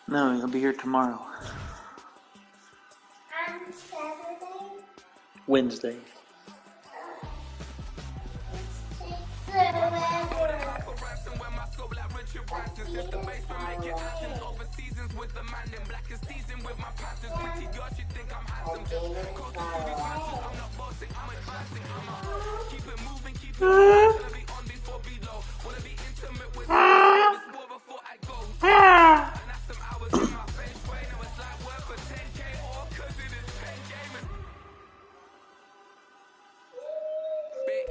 No, he'll be here tomorrow. On Saturday? Wednesday.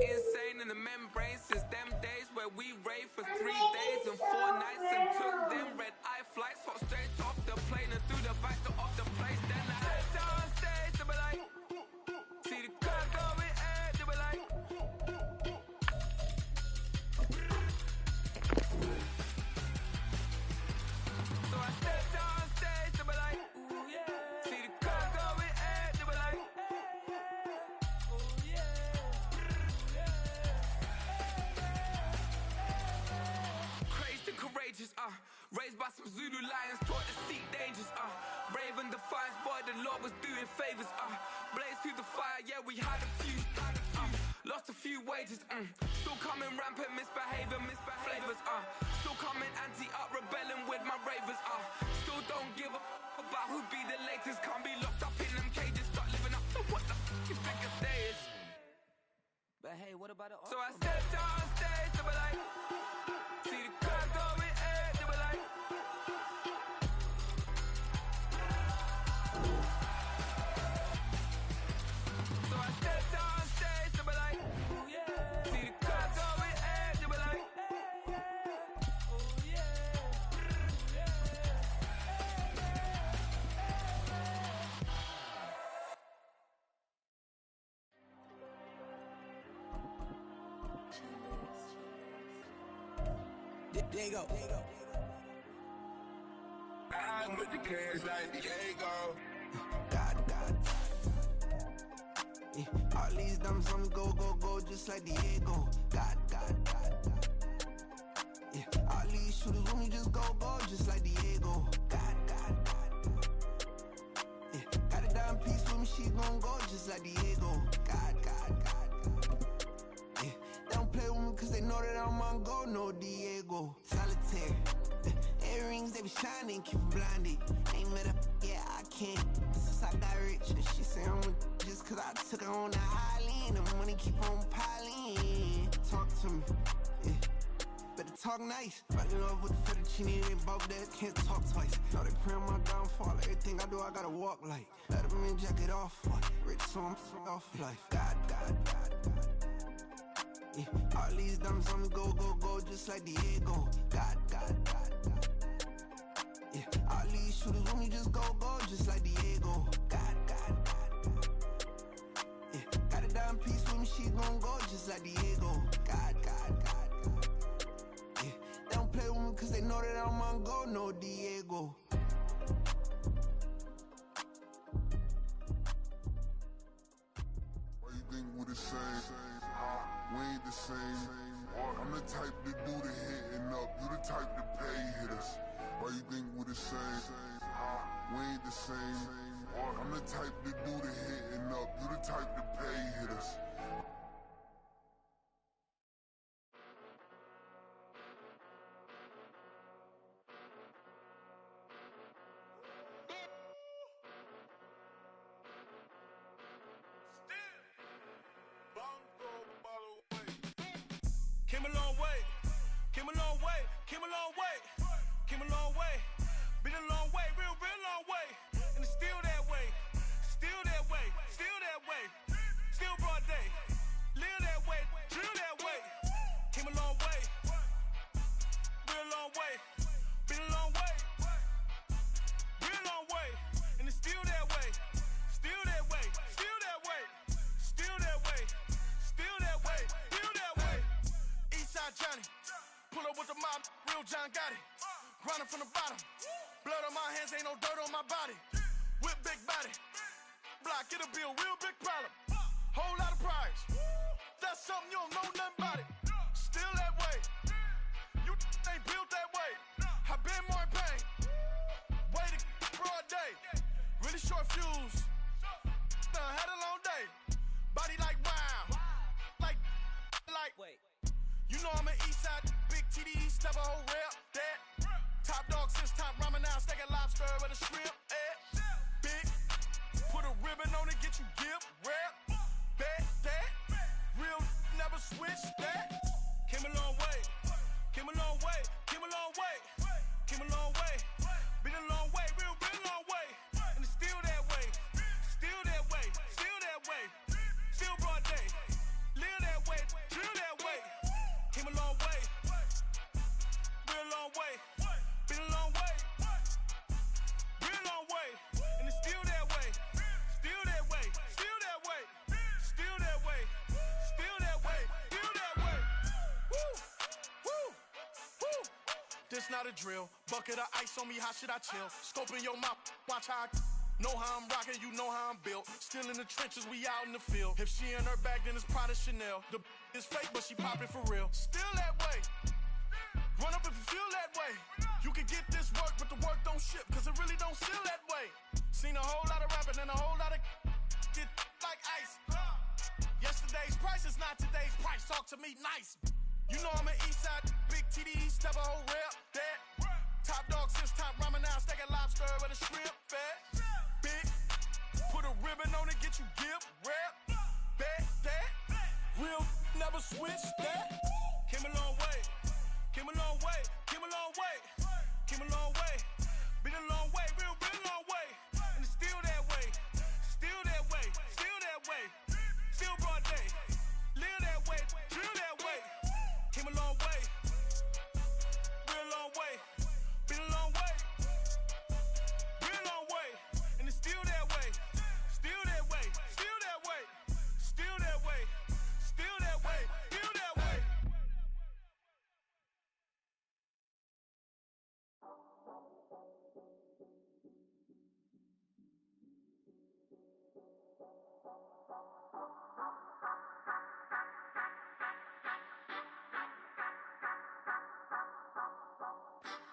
Insane in the membrane since them days where we raved for 3 days and 4 nights and took them red eye flights, hot straight off the plane and through the back door of the place. Then I head downstage to be like, see the car going air to be like. So I step downstage to be like, ooh yeah. See the car going air to be like, ooh yeah. Crazed and courageous, raised by some Zulu lions, taught to seek dangers, brave and defiant, boy, the Lord was doing favors, blaze through the fire, yeah, we had a few, lost a few wages, still coming rampant, misbehavior, flavors, still coming anti-up, rebelling with my ravers, still don't give a about who be the latest, can't be locked up in them cages, start living up to what the you think a day is. But hey, what about it? So I stepped on stage to be like, see the car going air to be like. So I stepped on stage to be like, ooh yeah. See the car going air to be like, ooh yeah. Diego. I'm with the cash like Diego. God. Yeah, all these numbers on me go, just like Diego. God. Yeah, all these shooters on me just go, just like Diego. God. Yeah, got a dime piece with me, she gon' go just like Diego. God. Yeah, they don't play with me cause they know that I'm on go, no Diego. Solitaire. Earrings, they be shining, keep blinded. Ain't met up, yeah, I can't. Since I got rich, and she say I'm just cause I took her on the island. The money keep on piling. Talk to me, yeah. Better talk nice. Fell in love with the fettuccine, they both days can't talk twice. Now they pray on my downfall. Everything I do, I gotta walk like. Let them in, jacket off. Rich, so I'm off life. God. Yeah, all these diamonds on me go, just like Diego. God. Yeah, all these shooters on me just go, just like Diego. God. Yeah, got a dime piece with me, she gon' go just like Diego. God. Yeah, they don't play with me cause they know that I'm on go, no Diego. Why you think we the same? We ain't the same. I'm the type to do the hitting up. You the type to pay hitters. Why you think we the same? We ain't the same. I'm the type to do the hitting up. You the type to pay hitters. Came a long way, came a long way, came a long way, came a long way, been a long way, real long way, and it's still that way, still that way, still that way, still broad day, live that way, drill that way, came a long way, real long way, been a long way, real long way, and it's still that way, still that way, still that way, still that way, still that way, still that way. Eastside Johnny, pull up with the mob, real John Gotti. Grinding from the bottom, blood on my hands, ain't no dirt on my body. Whip big body, block, it'll be a real big problem. Whole lot of prize, that's something you don't know nothing about it. Still that way, you ain't built that way. I been more in pain, You know I'm an east side, big TDE, step a whole rep. That top dog since top ramen now, steak and lobster with a shrimp. Big, put a ribbon on it, get you gift, rep. Bet that, real never switch that. Came a long way, came a long way, came a long way, came a long way. Been a long way, real long way. And it's still that way, still that way, still that way. Still broad day, live that way, drill that way. Came a long way, real long way. Been a long way, real long way. And it's still that way, still that way, still that way, still that way, still that way, still that way. Woo, woo, woo. This not a drill. Bucket of ice on me, how should I chill? Scope in your mouth, watch how I know how I'm rocking, you know how I'm built. Still in the trenches, we out in the field. If she in her bag, then it's Prada Chanel. The is fake, but she popping for real. Still that way. Run up if you feel that way. You can get this work, but the work don't ship, cause it really don't feel that way. Seen a whole lot of rapping and a whole lot of get like ice. Yesterday's price is not today's price. Talk to me nice. You know I'm an east side, big TDE, step a whole rep. That top dog since top ramen now, steak and lobster with a shrimp. Fat, big, put a ribbon on it, get you gift, rep. Bet that, real never switch that. Came a long way, came a long way, came a long way, came a long way. Been a long way, real long way. And it's still that way, still that way, still that way. Still broad day, live that way, drill that way. Came a long way, real long way. Been a long way, real long way. And it's still that way, still that way, still that way, still that way, still that way, still that way.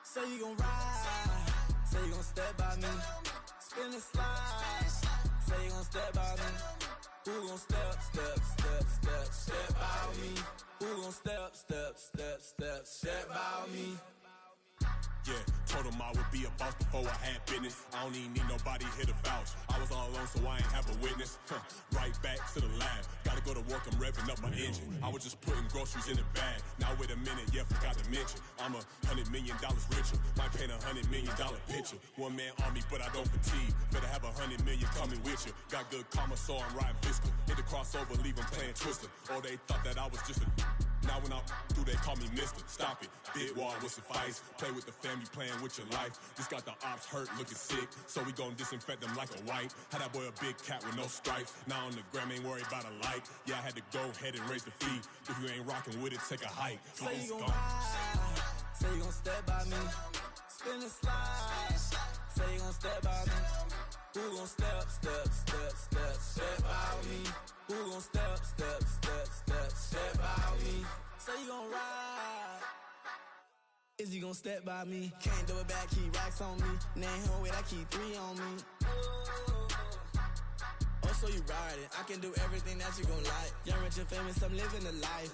Say you gon' ride, say you gon' step by me, spin and slide, say you gon' step by me, who gon' step by me, who gon' step by me. Yeah, told him I would be a boss before I had business. I don't even need nobody here to vouch. I was all alone, so I ain't have a witness. Right back to the lab. Gotta go to work, I'm revving up my engine. I was just putting groceries in the bag. Now wait a minute, yeah, forgot to mention. I'm $100 million richer. Might paint $100 million picture. One man army, but I don't fatigue. Better have 100 million coming with you. Got good karma, so I'm riding fiscal. Hit the crossover, leave them playing Twister. Oh, they thought that I was just a... Now when I do, they call me Mister. Stop it. Big wall with suffice. Play with the family, playing with your life. Just got the ops hurt, looking sick. So we gon' disinfect them like a wipe. Had that boy a big cat with no stripes. Now on the gram, ain't worried about a light. Yeah, I had to go ahead and raise the fee. If you ain't rocking with it, take a hike. Say you gon' ride, say you gon' step by me, spin and slide. Say you gon' step by me, who gon' step by me, who gon' step by me. Say you gon' ride, is he gon' step by me? Can't do it back, keep racks on me. Name him with, I keep 3 on me. Oh, so you ride it. I can do everything that you gon' like. Young, rich, and famous, I'm living the life.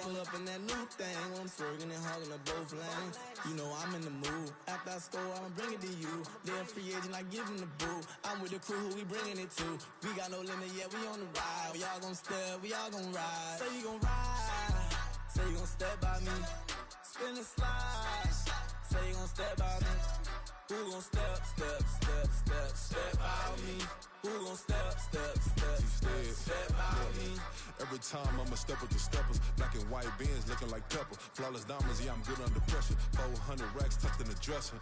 Pull up in that new thing. When I'm swerving and hogging the both lanes. You know I'm in the mood. After I score, I'ma bring it to you. They're free agent, I give him the boo. I'm with the crew, who we bringing it to. We got no limit, yeah, we on the ride. We all gon' step, we all gon' ride. Say you gon' ride. Say you gon' step by me. Spin and slide. Say you gon' step by me. Who gon' step by me? Who gon' step by me? Every time I'm a step with the steppers. Black and white beans looking like pepper. Flawless diamonds, yeah, I'm good under pressure. 400 racks tucked in the dresser.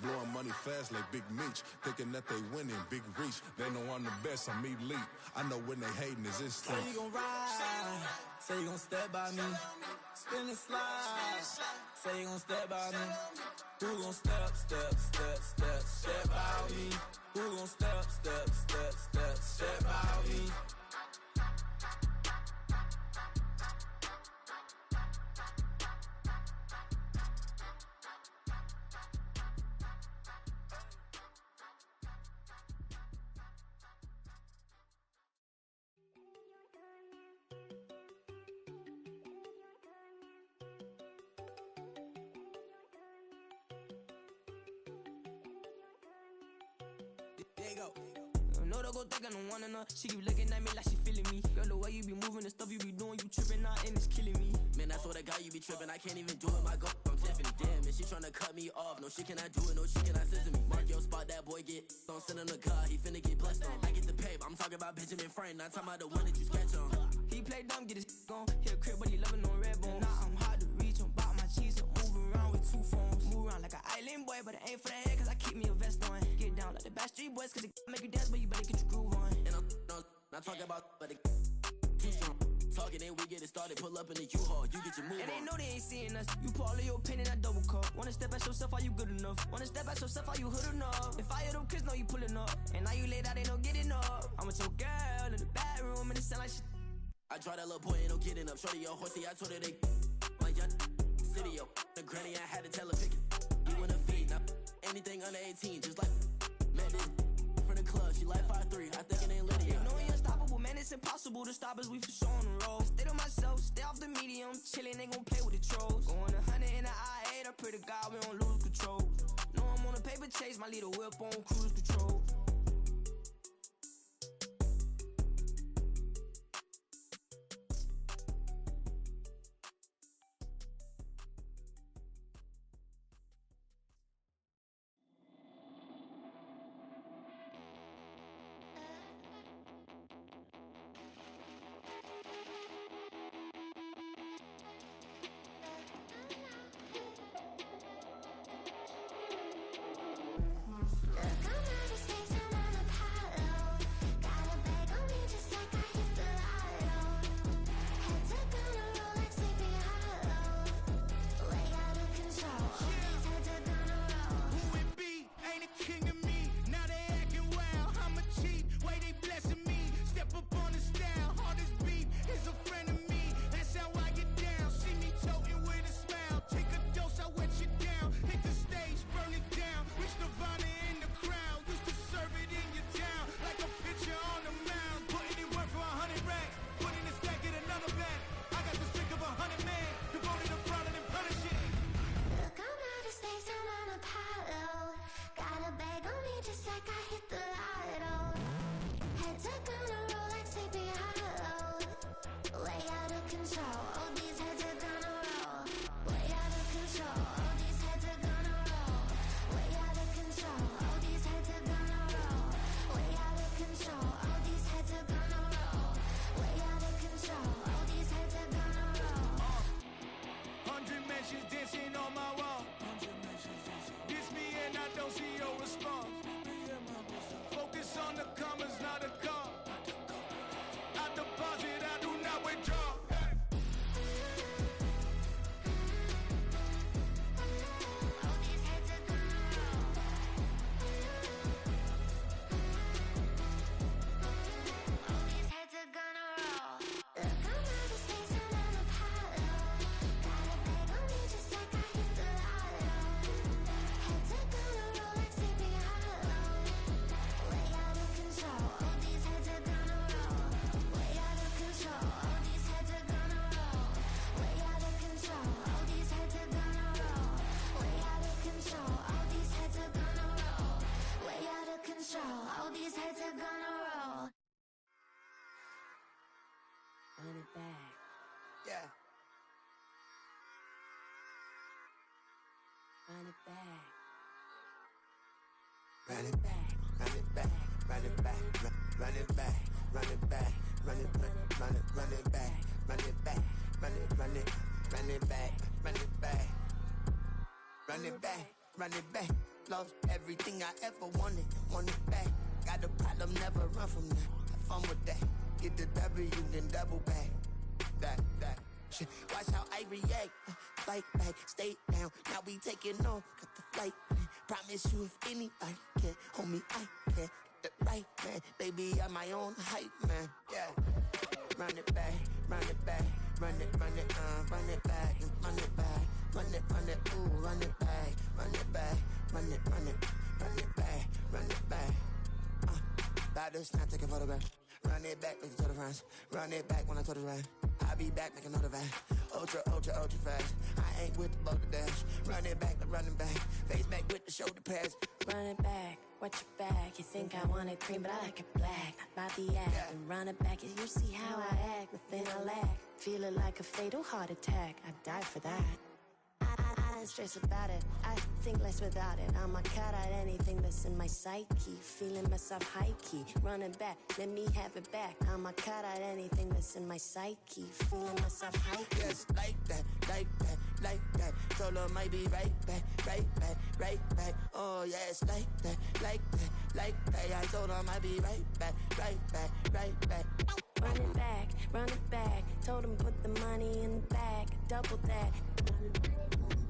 Blowing money fast like Big Meech. Thinking that they winning, big reach. They know I'm the best, I'm elite. I know when they hating is instinct. Say you gon' ride, say you gon' step by me. Spin and slide, say you gon' step by me. Who gon' step by me? Who gon' step by me? There you go. No, don't go think I don't want enough. She keep looking at me like she feeling me. Girl, the way you be moving, the stuff you be doing, you tripping out and it's killing me. Man, I swear to God, you be tripping. I can't even do it. My girl, I'm Tiffany. Damn, and she tryna cut me off. No, she cannot do it. No, she cannot listen me. Mark your spot, that boy get on. Send him the car. He finna get blessed on. I get the pay, but I'm talking about Benjamin Franklin. Not talking about the one that you sketch on. He play dumb, get his on. Hit a crib, but he loving on red bone. Now I'm hard to reach. I'm bout my cheese. I'm moving around with two phones. Move around like an island boy, but it ain't for the head, cause I keep me a vest on. Get down like the Backstreet Boys, cause it make you dance, but you better get your groove on. And I'm not talking about, but it too strong. Talking, then we get it started. Pull up in the U-Haul, you get your move on. And they know they ain't seeing us. You pull all of your pen in that double cup. Wanna step at yourself, are you good enough? Wanna step at yourself, are you hood enough? If I hear them kids, know you pulling up. And now you laid out, they don't get enough. I'm with your girl in the bedroom, and it sound like shit. I draw that little boy, ain't no getting up. Shorty, your horsey, I told her they my young city, yo. The granny, I had to tell her pick it. You wanna feed, now anything under 18, just like met this from the club. She like 5'3", I think it ain't Lydia. You know we unstoppable, man, it's impossible to stop us. We for sure on the road. Stay to myself, stay off the medium, chillin', ain't gon' play with the trolls. Going 100 in the I-8, I pray to God we don't lose control. Know I'm on a paper chase, my little whip on cruise control. Dancing on my wall. Diss me and I don't see your response. Focus on the commas, not the call. I deposit, I do not withdraw. All these heads are gonna roll. Run it back. Yeah. Run it back. Run it back, run it back, run it back, run it back, run it back, run it back, run it back, run it back, run it back, run it back, run it back. Lost everything I ever wanted it back. Got a problem, never run from that. Have fun with that. Get the W, then double back. That shit. Watch how I react. Fight back, stay down. Now we taking off. Got the flight plan. Promise you if anybody can, homie, I can. Get the right man. Baby, I'm my own hype man. Yeah. Run it back, run it back. Run it back, run it back. Run it, ooh, run it back. Run it back, run it back, run it back. About to snap, take a photograph. Run it back, make it to the friends. Run it back when I told it right. I'll be back, make another van. Ultra fast. I ain't with the boulder dash. Run it back, running back. Face back with the shoulder pads. Run it back, watch your back. You think I want it cream, but I like it black. Not by the act. And run it back, you see how I act. Nothing I lack. Feel it like a fatal heart attack. I'd die for that. I don't stress about it. I think less without it. I'ma cut out anything that's in my psyche. Feeling myself high key. Running back, let me have it back. I'ma cut out anything that's in my psyche. Feeling myself high key. Yes, like that, like that, like that. Told her might be right back, right back, right back. Oh yes, like that, like that, like that. I told her might be right back, right back, right back. Run it back, run it back. Told him put the money in the bag. Double that.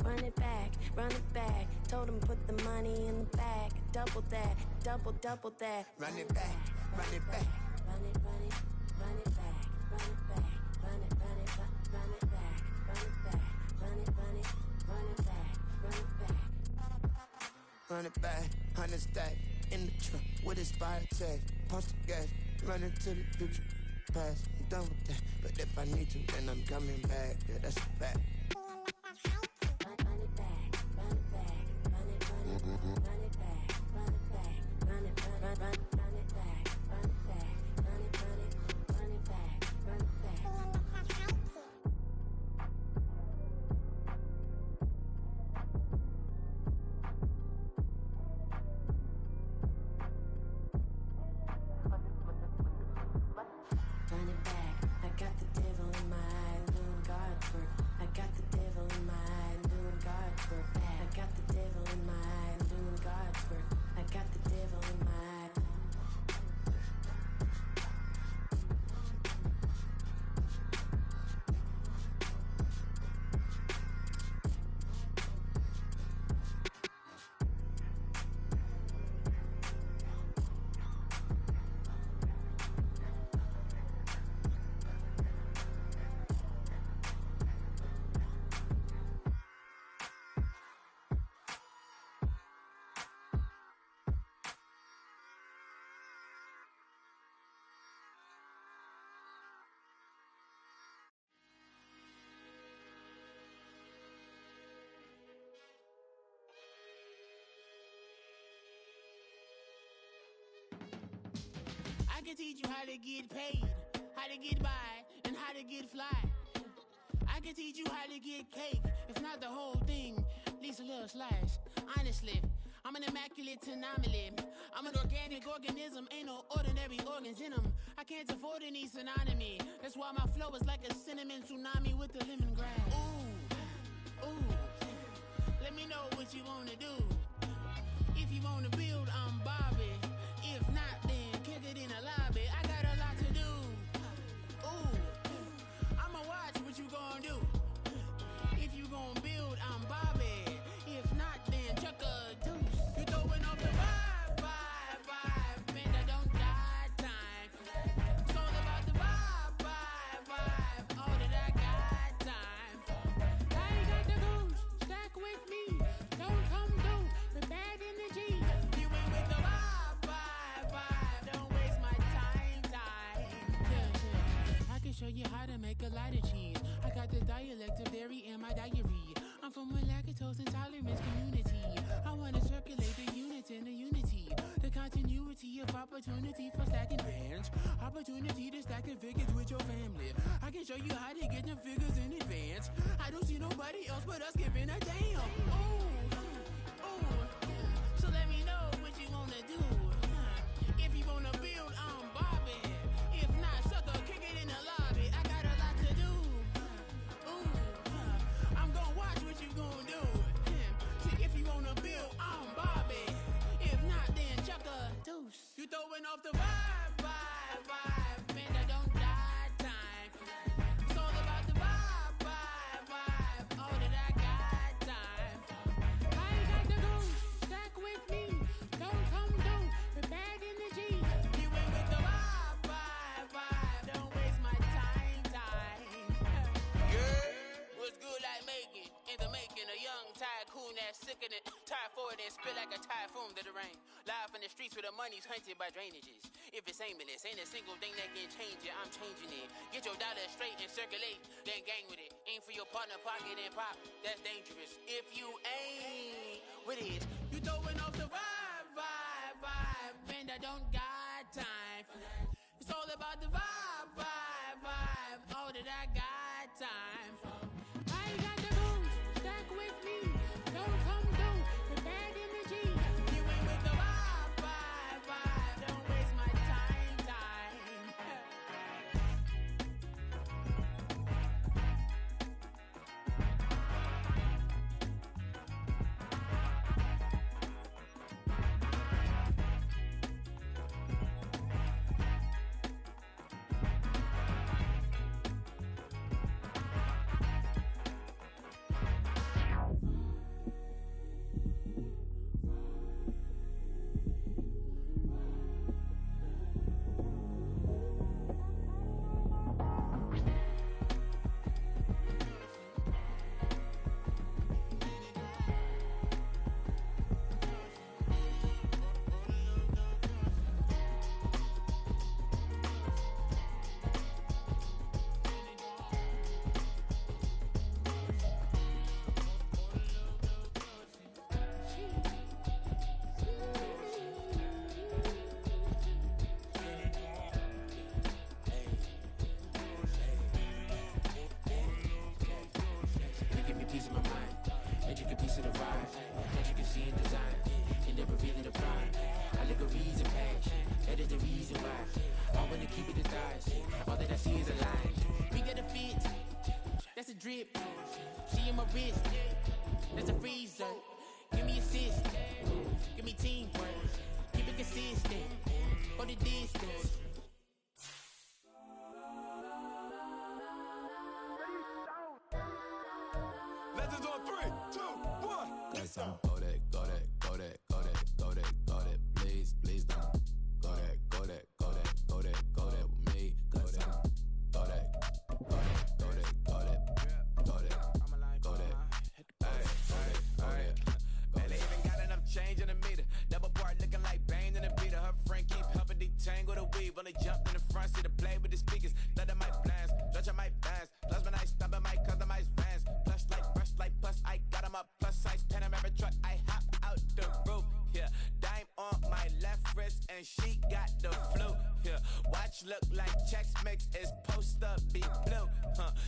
Run it back, run it back. Told him put the money in the bag. Double that, double that. Run it back, run it back. Run it, run it, run it back. Run it back, run it, run it, run it back. Run it back, run it, run it, run it back. Run it back. Run it back, 100 stack. In the truck with a spire tag. Post the gas, running to the future. Past, I'm done with that. But if I need to, then I'm coming back. Yeah, that's a fact. Run it back, run it back, run it, run it, run it back, run it back, run it, run it back, run it back, run it, run it, run it back, run it back. Run it back, I got the devil in my eye, doing God's work. I got the devil in my eye, doing God's work. I got the devil in my eye, doing God's work. I got the devil in my eye. I can teach you how to get paid, how to get by, and how to get fly. I can teach you how to get cake, if not the whole thing, at least a little slice. Honestly, I'm an immaculate anomaly. I'm an organic organism, ain't no ordinary organs in them. I can't afford any synonymy. That's why my flow is like a cinnamon tsunami with the lemongrass. Ooh, ooh, let me know what you wanna do. If you wanna build, I'm Bobby. If not, then kick it in the lobby. I got a lot to do. Ooh, I'ma watch what you gon' do. If you gon' build, I'm Bobby. If not, then chuck a deuce. You throwing off the vibe. Man, I don't die time. It's all about the vibe. All that I got time. I ain't got the goose. Stack with me. Don't come through with bad energy. You ain't with the vibe. Don't waste my time. Yeah. I can show you how to make a lot of cheese. I got the dialect of dairy in my diary. I'm from a lactose intolerance community. I wanna circulate the units in the unity. The continuity of opportunity for stacking bands. Opportunity to stack the figures with your family. I can show you how to get them figures in advance. I don't see nobody else but us giving a damn. Ooh. So let me know what you wanna do. If you wanna build, I'm Bobby. If not, sucker, kick it in the lobby. I got a lot to do. Ooh, I'm gonna watch what you gonna do. See, if you wanna build, I'm Bobby. If not, then chuck a deuce. You throwing off the vibe. Man, I don't die time. It's all about the vibe. brain. In the making, a young tycoon that's sickening. Tie forward and spit like a typhoon to the rain. Live in the streets where the money's hunted by drainages. If it's aimless, ain't a single thing that can change it. I'm changing it. Get your dollar straight and circulate, then gang with it. Aim for your partner, pocket and pop. That's dangerous. If you ain't with it, you throwing off the vibe, vibe, vibe. Man, I don't got time for that. It's all about the vibe, vibe, vibe. All that I got time for. I got the booze, stack with me. Don't come through with bad energy. You ain't with the vibe, vibe, vibe. Don't waste my time, time. Drip, she in my wrist, that's a freezer. Give me assist, give me teamwork, keep it consistent, go the distance. Legends on 3, 2, 1. Yes, I'm go that, go that, go that, go that, go that, go that. Please, please don't go that, go that, go that, go that, go that with me. Go that, go that, go that, go that, go that, go that, go that. Man, they even got enough change in the meter. Double part looking like Bane in the beater. Her friend keep helping detangle the weave. Only jumped in the front seat to play with the speakers. Thunder might blast, Dutch might dance. Plus when I stop, I might customize vans. Plus like brush like plus, I got 'em up. Plus size Panamera truck, I hop out the roof. Yeah, dime on my left wrist and she got the flu. Yeah, watch look like Chex Mix is post up be blue.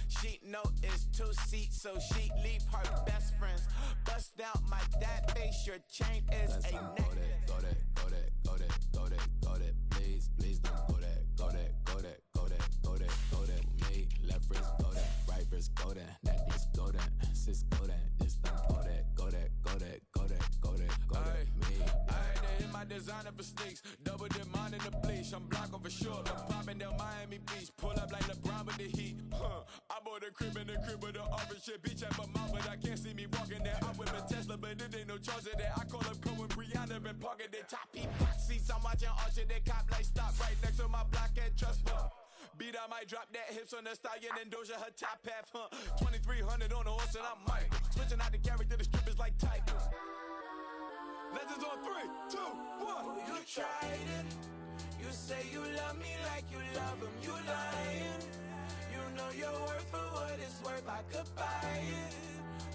She know it's 2 seats, so she leave her best friends. Bust out my dad face, your chain is a necklace. Go that, go that, go that, go that, go that. Please, please don't go that, go that, go that, go that, go that, go that with me. Left wrist go that, right wrist go that, necklace go that, sis go that, this don't go that, go that, go that, go that, go that, go that with me. I had to hit my designer for sneaks. Double dip mine in the bleach. I'm blocking for sure. I'm popping down Miami Beach. Pull up like LeBron with the heat. I bought a crib in the crib with the office shit. Beach at my mouth, but I can't see me walking there. I'm with my Tesla, but it ain't no charge of that. I call up Cohen, Brianna, been parking the top heat box seats. I'm watching Archer, they cop like stop right next to my block at Trust Fund. Beat, I might drop that hips on the stallion and Doja her top half, 2300 on the horse and I'm Michael. Switching out the character, the strippers like titles. Legends on 3, 2, 1. You tried it. You say you love me like you love him. You lying. You know your worth for what it's worth. I could buy it.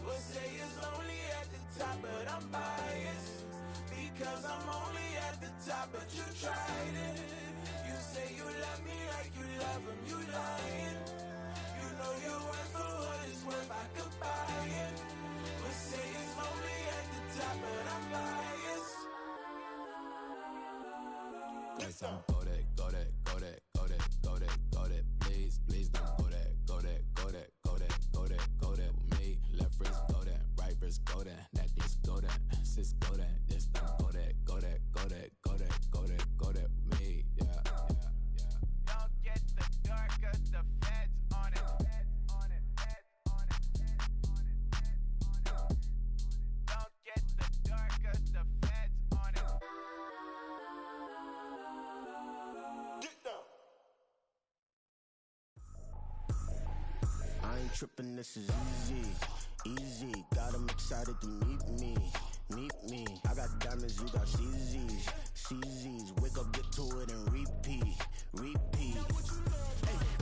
We'll say it's only at the top, but I'm biased because I'm only at the top. But you tried it. You say you love me like you love him. You lying. You know your worth for what it's worth. I could buy it. We'll say it's only at the top, but I'm biased. Yes, I'm go that, go that, go that, go that, go that, go that. Please, please don't go that, go that, go that, go that, go that, go that with me. Left wrist go that, right wrist go that, necklace go that, sis go that, this don't go that, go that, go that, go that, go that, go that with me. Yeah, yeah, yeah. Don't get the dark 'cause the feds on it. Feds on it, feds on it, feds on it, feds on it. Don't get the dark 'cause the feds on it. Get down. I ain't tripping, this is easy. easy. Got them excited to meet me. I got diamonds, you got CZs. Wake up, get to it, and repeat. Hey,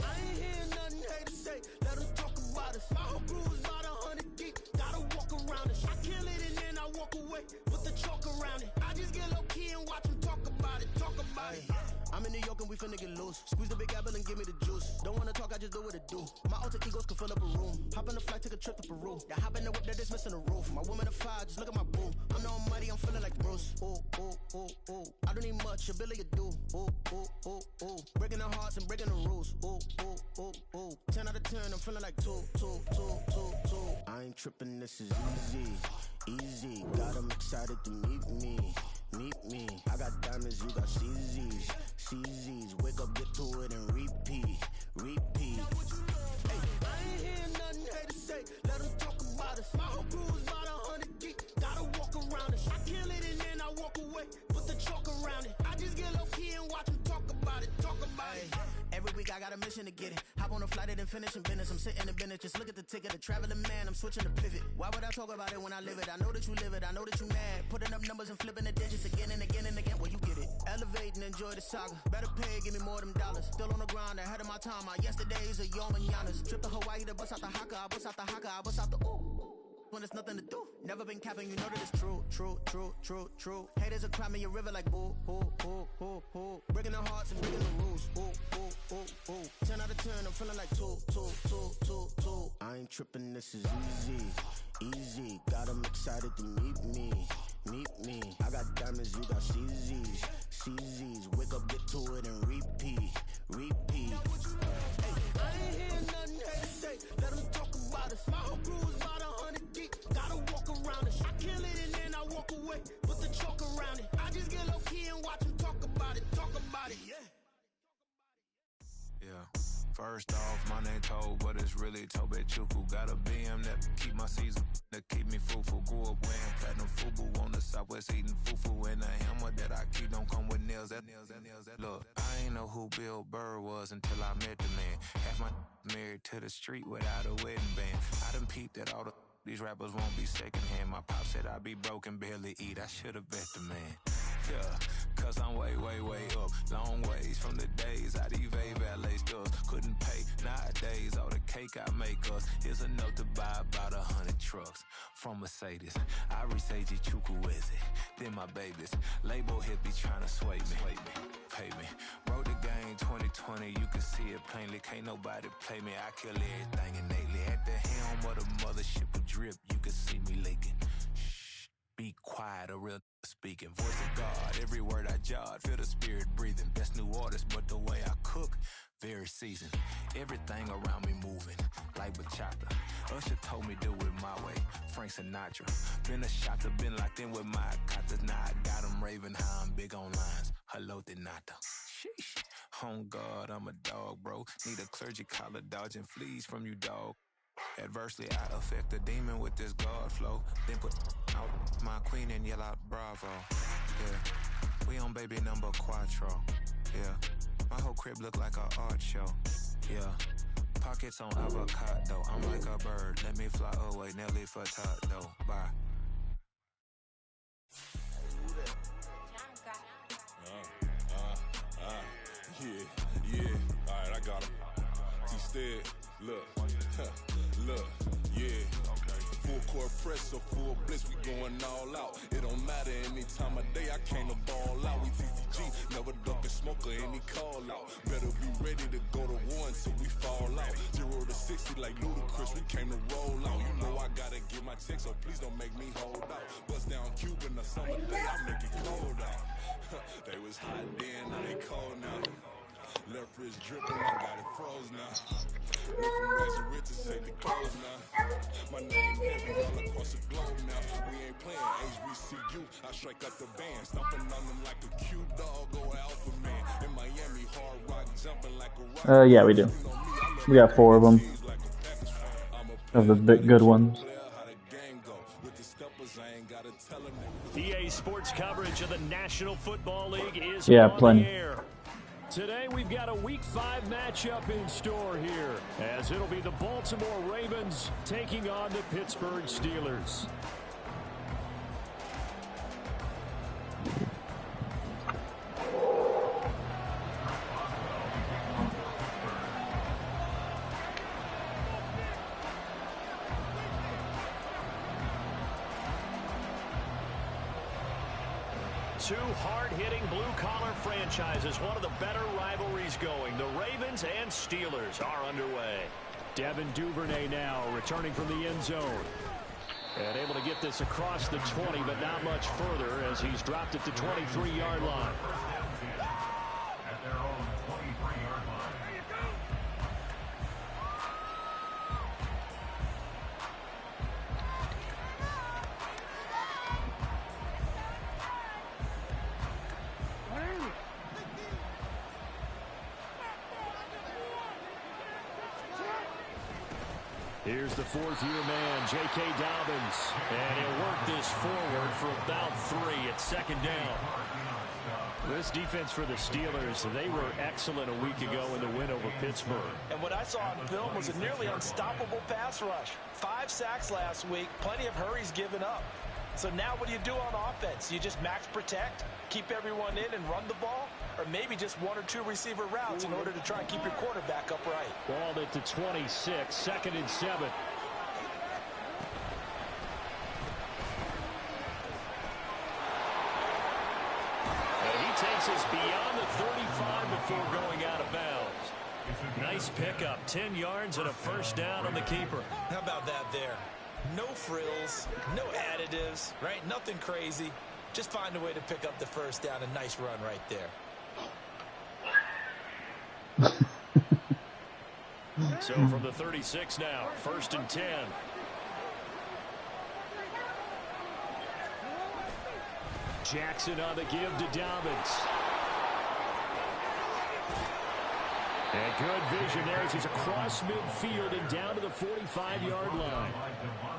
I ain't hear nothing haters say. Let them talk about us. My whole crew is about 100 deep. Gotta walk around us. I kill it and then I walk away. Put the chalk around it. I just get low key and watch them talk about it. I'm in New York and we finna get loose. Squeeze the big apple and give me the juice. Don't wanna talk, I just do what it do. My alter egos can fill up a room. Hop on the flight, take a trip to Peru. Yeah, hop in the whip, they're missing the roof. My woman a fire, just look at my boo. I'm the almighty, I'm feeling like Bruce. Ooh. I don't need much, ability to do. Ooh. Breaking the hearts and breaking the rules. Ooh. 10 out of 10, I'm feeling like two. I ain't tripping, this is easy. Got them excited to meet me. I got diamonds, you got CZs. Wake up, get to it, and repeat. Hey, I ain't hear nothing haters say. Let them talk about us. My whole crew is about 100 deep. Gotta walk around us. I kill it and then I walk away. Put the chalk around it. I just get low key and watch them talk about it. Every week I got a mission to get it. Hop on a flight and then finish in business. I'm sitting in business, just look at the ticket. A traveling man, I'm switching to pivot. Why would I talk about it when I live it? I know that you live it, I know that you mad. Putting up numbers and flipping the digits again and again. Well, you get it. Elevate and enjoy the saga. Better pay, give me more them dollars. Still on the grind, ahead of my time. My yesterdays are your mananas. Trip to Hawaii to bust out the haka. I bust out the ooh. When there's nothing to do. Never been capping, you know that it's true. Haters will cry me a river like boo. Breaking their hearts and breaking the rules. Ooh. 10 out of 10, I'm feeling like two. I ain't tripping, this is easy. Got them excited to meet me. I got diamonds, you got CZs. Wake up, get to it, and repeat. Hey, I ain't hear nothing haters say. Let them talk about us. My whole crew is about 100 deep. Gotta walk around us. I kill it and then I walk away. Put the chalk around it. I just get low key and watch them talk about it. Yeah. First off, my name Toe, but it's really Tobe Chuku. Got a BM that keep my season, that keep me fufu. Grew up wearing platinum fubu on the Southwest eating fufu. And a hammer that I keep don't come with nails. Look, I ain't know who Bill Burr was until I met the man. Half my married to the street without a wedding band. I done peeped that all these rappers won't be secondhand. My pop said I'd be broke and barely eat. I should've bet the man. Yeah, cause I'm way up. Long ways from the days I evade valet stores. Couldn't pay nowadays. All the cake I make us is enough to buy about 100 trucks from Mercedes. I resage Chukwueze, then my babies. Label hit be trying to sway me. Pay me. Wrote the game 2020, you can see it plainly. Can't nobody play me. I kill everything innately. At the helm of the mothership with drip, you can see me leaking. Shh, be quiet, a real speaking. Voice of God, every word I jot, feel the spirit breathing. Best new artist, but the way I cook, very seasoned. Everything around me moving, like bachata. Usher told me do it my way, Frank Sinatra. Been a shotter, been locked in with my katas. Now I got them raving how I'm big on lines. Hello, Denata. Sheesh. On God, I'm a dog, bro. Need a clergy collar, dodging fleas from you, dog. Adversely, I affect the demon with this God flow. Then put out my queen and yell out bravo. Yeah, we on baby number quattro. Yeah, my whole crib look like an art show. Yeah, pockets on avocado. I'm like a bird, let me fly away. Nelly Furtado, bye. Yeah, alright, I got him. T-Stead, look, yeah. Full court press or full blitz, we going all out. It don't matter any time of day, I came to ball out. We TCG, never duck a smoker, any call out. Better be ready to go to war until we fall out. 0 to 60 like Ludacris, we came to roll out. You know I gotta get my check, so please don't make me hold out. Bust down Cuban a summer day, I make it cold out. They was hot then, now they cold now. Left wrist dripping, I got it froze now. Went from rags to riches, take the clothes now. My name heavy all across the globe now. We ain't playing HBCU, I strike out the band. Stomping on them like a Q dog or alpha man. In Miami, hard rock jumping like a rock. Yeah, we do. We got 4 of them. Of the big good ones. EA Sports coverage of the National Football League is yeah, on plenty. the air. Today we've got a Week 5 matchup in store here, as it'll be the Baltimore Ravens taking on the Pittsburgh Steelers. Two hard-hitting blue-collar franchises, one of the better rivalries going. The Ravens and Steelers are underway. Devin Duvernay now returning from the end zone. And able to get this across the 20, but not much further as he's dropped at the 23-yard line. At their own 23-yard line. Here's the fourth-year man, J.K. Dobbins. And he'll work this forward for about 3 at second down. This defense for the Steelers, they were excellent a week ago in the win over Pittsburgh. And what I saw on film was a nearly unstoppable pass rush. 5 sacks last week, plenty of hurries given up. So now what do you do on offense? You just max protect, keep everyone in and run the ball? Or maybe just 1 or 2 receiver routes in order to try and keep your quarterback upright. Ball at the 26, 2nd and 7. And he takes us beyond the 35 before going out of bounds. Nice pickup, 10 yards and a first down on the keeper. How about that there? No frills, no additives, right? Nothing crazy. Just find a way to pick up the first down. A nice run right there. So from the 36 now, 1st and 10. Jackson on the give to Dobbins. And good vision there as he's across midfield and down to the 45-yard line.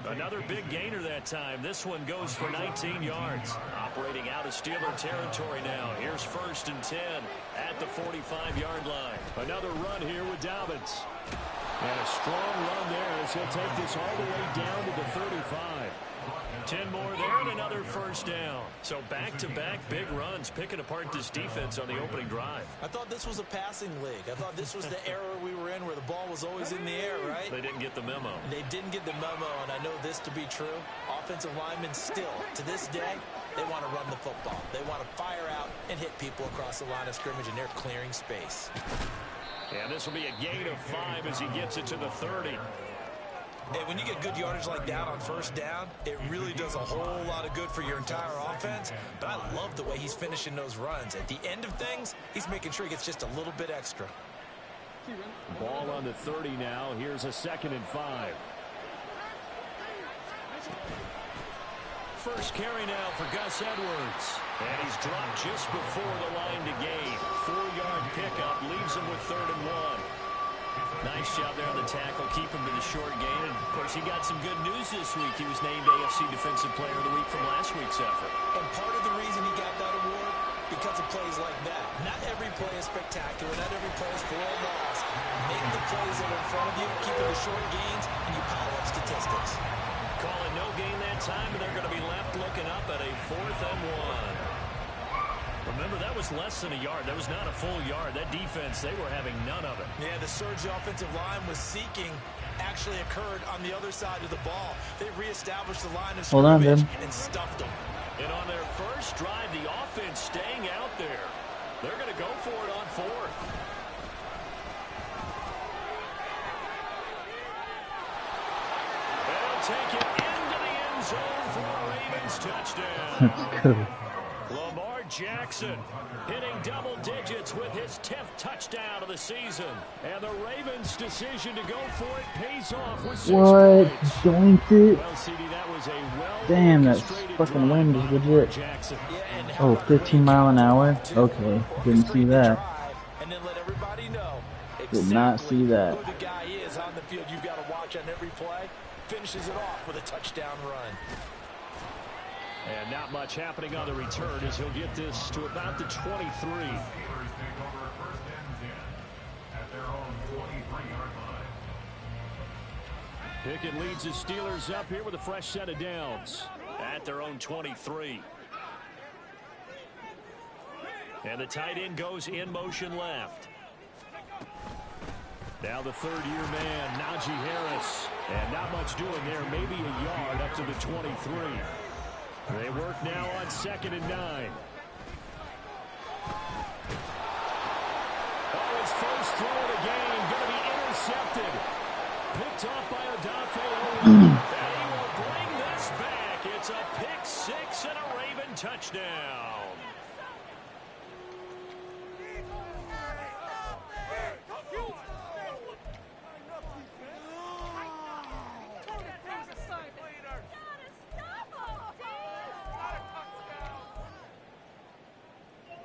Another big gainer that time. This one goes for 19 yards. Operating out of Steeler territory now. Here's 1st and 10 at the 45-yard line. Another run here with Dobbins. And a strong run there as he'll take this all the way down to the 35. 10 more there and another first down. So back-to-back big runs, picking apart this defense on the opening drive. I thought this was a passing league. I thought this was the era we were in where the ball was always in the air, right? They didn't get the memo. They didn't get the memo, and I know this to be true. Offensive linemen still, to this day, they want to run the football. They want to fire out and hit people across the line of scrimmage, and they're clearing space. And this will be a gain of 5 as he gets it to the 30. And when you get good yardage like that on first down, it really does a whole lot of good for your entire offense. But I love the way he's finishing those runs. At the end of things, he's making sure he gets just a little bit extra. Ball on the 30 now. Here's a 2nd and 5. First carry now for Gus Edwards. And he's dropped just before the line to gain. 4-yard pickup leaves him with 3rd and 1. Nice job there on the tackle. Keep him to the short gain. And, of course, he got some good news this week. He was named AFC Defensive Player of the Week from last week's effort. And part of the reason he got that award, because of plays like that. Not every play is spectacular. Not every play is for a loss. Make the plays that are in front of you, keep it to short gains, and you pile up statistics. Calling no gain that time, and they're going to be left looking up at a 4th and 1. Remember, that was less than a yard. That was not a full yard. That defense, they were having none of it. Yeah, the surge the offensive line was seeking actually occurred on the other side of the ball. They reestablished the line of scrimmage and stuffed them. And on their first drive, the offense staying out there. They're going to go for it on 4th. They'll take it into the end zone for a Ravens touchdown. Lamar Jackson hitting double digits with his 10th touchdown of the season. And the Ravens' decision to go for it pays off with 6 points. Doinked it. Well, CD, that was a Damn, that fucking wind is legit. Oh, 15 mile an hour? Okay, didn't see that. And then let everybody know Did not see that. who the guy is on the field. You've got to watch on every play. Finishes it off with a touchdown run. And not much happening on the return as he'll get this to about the 23. Steelers take over 1st and 10 at their own 23-yard line. Pickett leads the Steelers up here with a fresh set of downs at their own 23. And the tight end goes in motion left. Now the third-year man, Najee Harris. And not much doing there, maybe a yard up to the 23. They work now on 2nd and 9. Oh, his first throw of the game, going to be intercepted. Picked off by Odafe Oweh. And he will bring this back. It's a pick six and a Raven touchdown.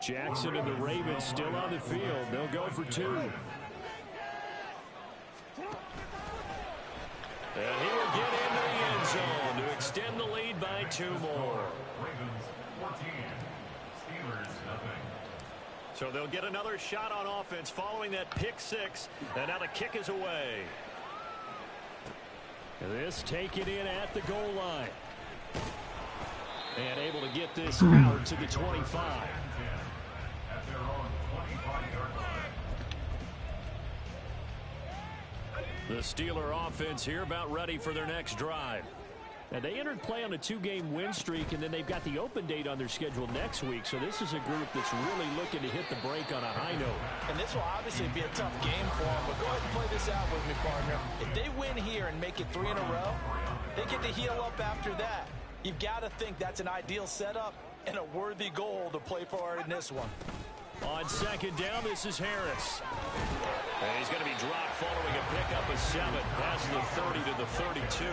Jackson and the Ravens still on the field. They'll go for 2. And he will get into the end zone to extend the lead by 2 more. Ravens 14, Steelers nothing. So they'll get another shot on offense following that pick six. And now the kick is away. This taken in at the goal line. And able to get this out to the 25. At their own 25-yard line. The Steeler offense here about ready for their next drive. And they entered play on a 2-game win streak, and then they've got the open date on their schedule next week. So this is a group that's really looking to hit the break on a high note. And this will obviously be a tough game for them, but go ahead and play this out with me, partner. If they win here and make it 3 in a row, they get to heal up after that. You've got to think that's an ideal setup and a worthy goal to play for in this one. On 2nd down, this is Harris. And he's going to be dropped following a pickup of 7. Past the 30 to the 32.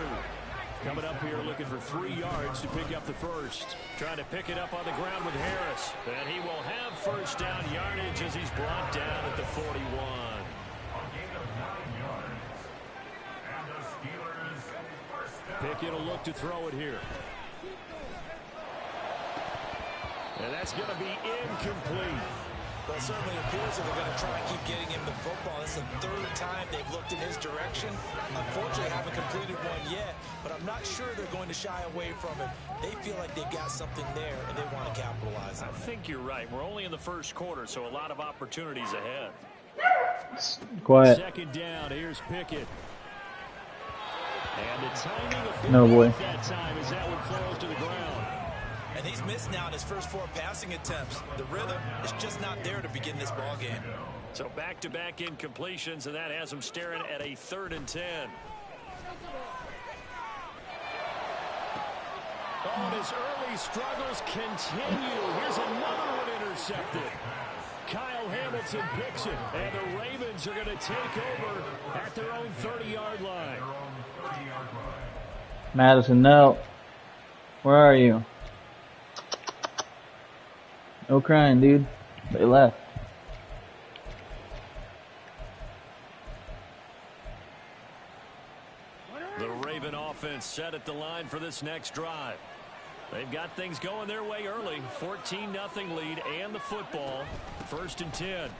Coming up here looking for 3 yards to pick up the first. Trying to pick it up on the ground with Harris. And he will have first down yardage as he's brought down at the 41. A gain of 9 yards. And the Steelers first down. Pickett will look to throw it here. And that's going to be incomplete. Well, it certainly appears that they're going to try and keep getting him the football. It's the 3rd time they've looked in his direction. Unfortunately, haven't completed one yet, but I'm not sure they're going to shy away from it. They feel like they've got something there, and they want to capitalize on it. I think you're right. We're only in the first quarter, so a lot of opportunities ahead. Quiet. 2nd down, here's Pickett. And the timing of No boy. that time as that one falls to the ground. And he's missed now in his first 4 passing attempts. The rhythm is just not there to begin this ball game. So back-to-back incompletions, and that has him staring at a 3rd and 10. Oh, and his early struggles continue. Here's another one intercepted. Kyle Hamilton picks it, and the Ravens are going to take over at their own 30-yard line. Madison, no. Where are you? No crying, dude. They left. The Raven offense set at the line for this next drive. They've got things going their way early. 14-0 lead and the football. 1st and 10.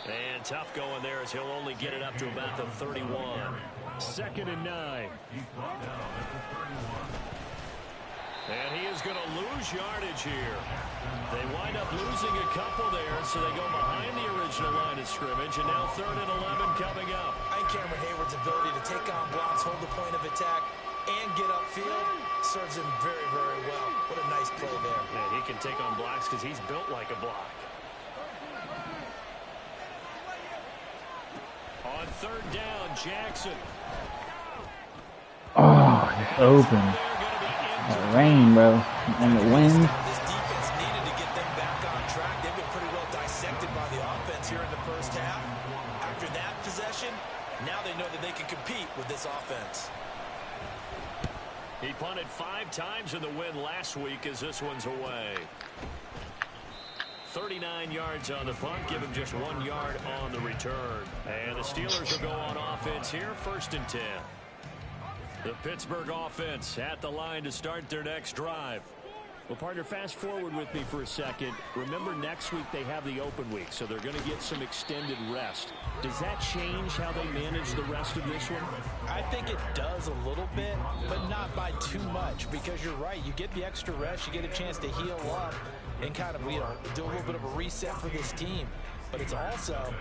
And tough going there as he'll only get it up to about the 31. 2nd and 9. And he is going to lose yardage here. They wind up losing a couple there, so they go behind the original line of scrimmage, and now 3rd and 11 coming up. I think Cameron Hayward's ability to take on blocks, hold the point of attack, and get upfield serves him very, very well. What a nice play there. Yeah, he can take on blocks because he's built like a block. On 3rd down, Jackson. Oh, it's open. The rain, bro. And the wind. This defense needed to get them back on track. They've been pretty well dissected by the offense here in the first half. After that possession, now they know that they can compete with this offense. He punted 5 times in the win last week as this one's away. 39 yards on the punt, give him just 1 yard on the return. And the Steelers will go on offense here, 1st and 10. The Pittsburgh offense at the line to start their next drive. Well, partner, fast forward with me for a second. Remember, next week they have the open week, so they're going to get some extended rest. Does that change how they manage the rest of this one? I think it does a little bit, but not by too much, because you're right. You get the extra rest, you get a chance to heal up and kind of, do a little bit of a reset for this team. But it's also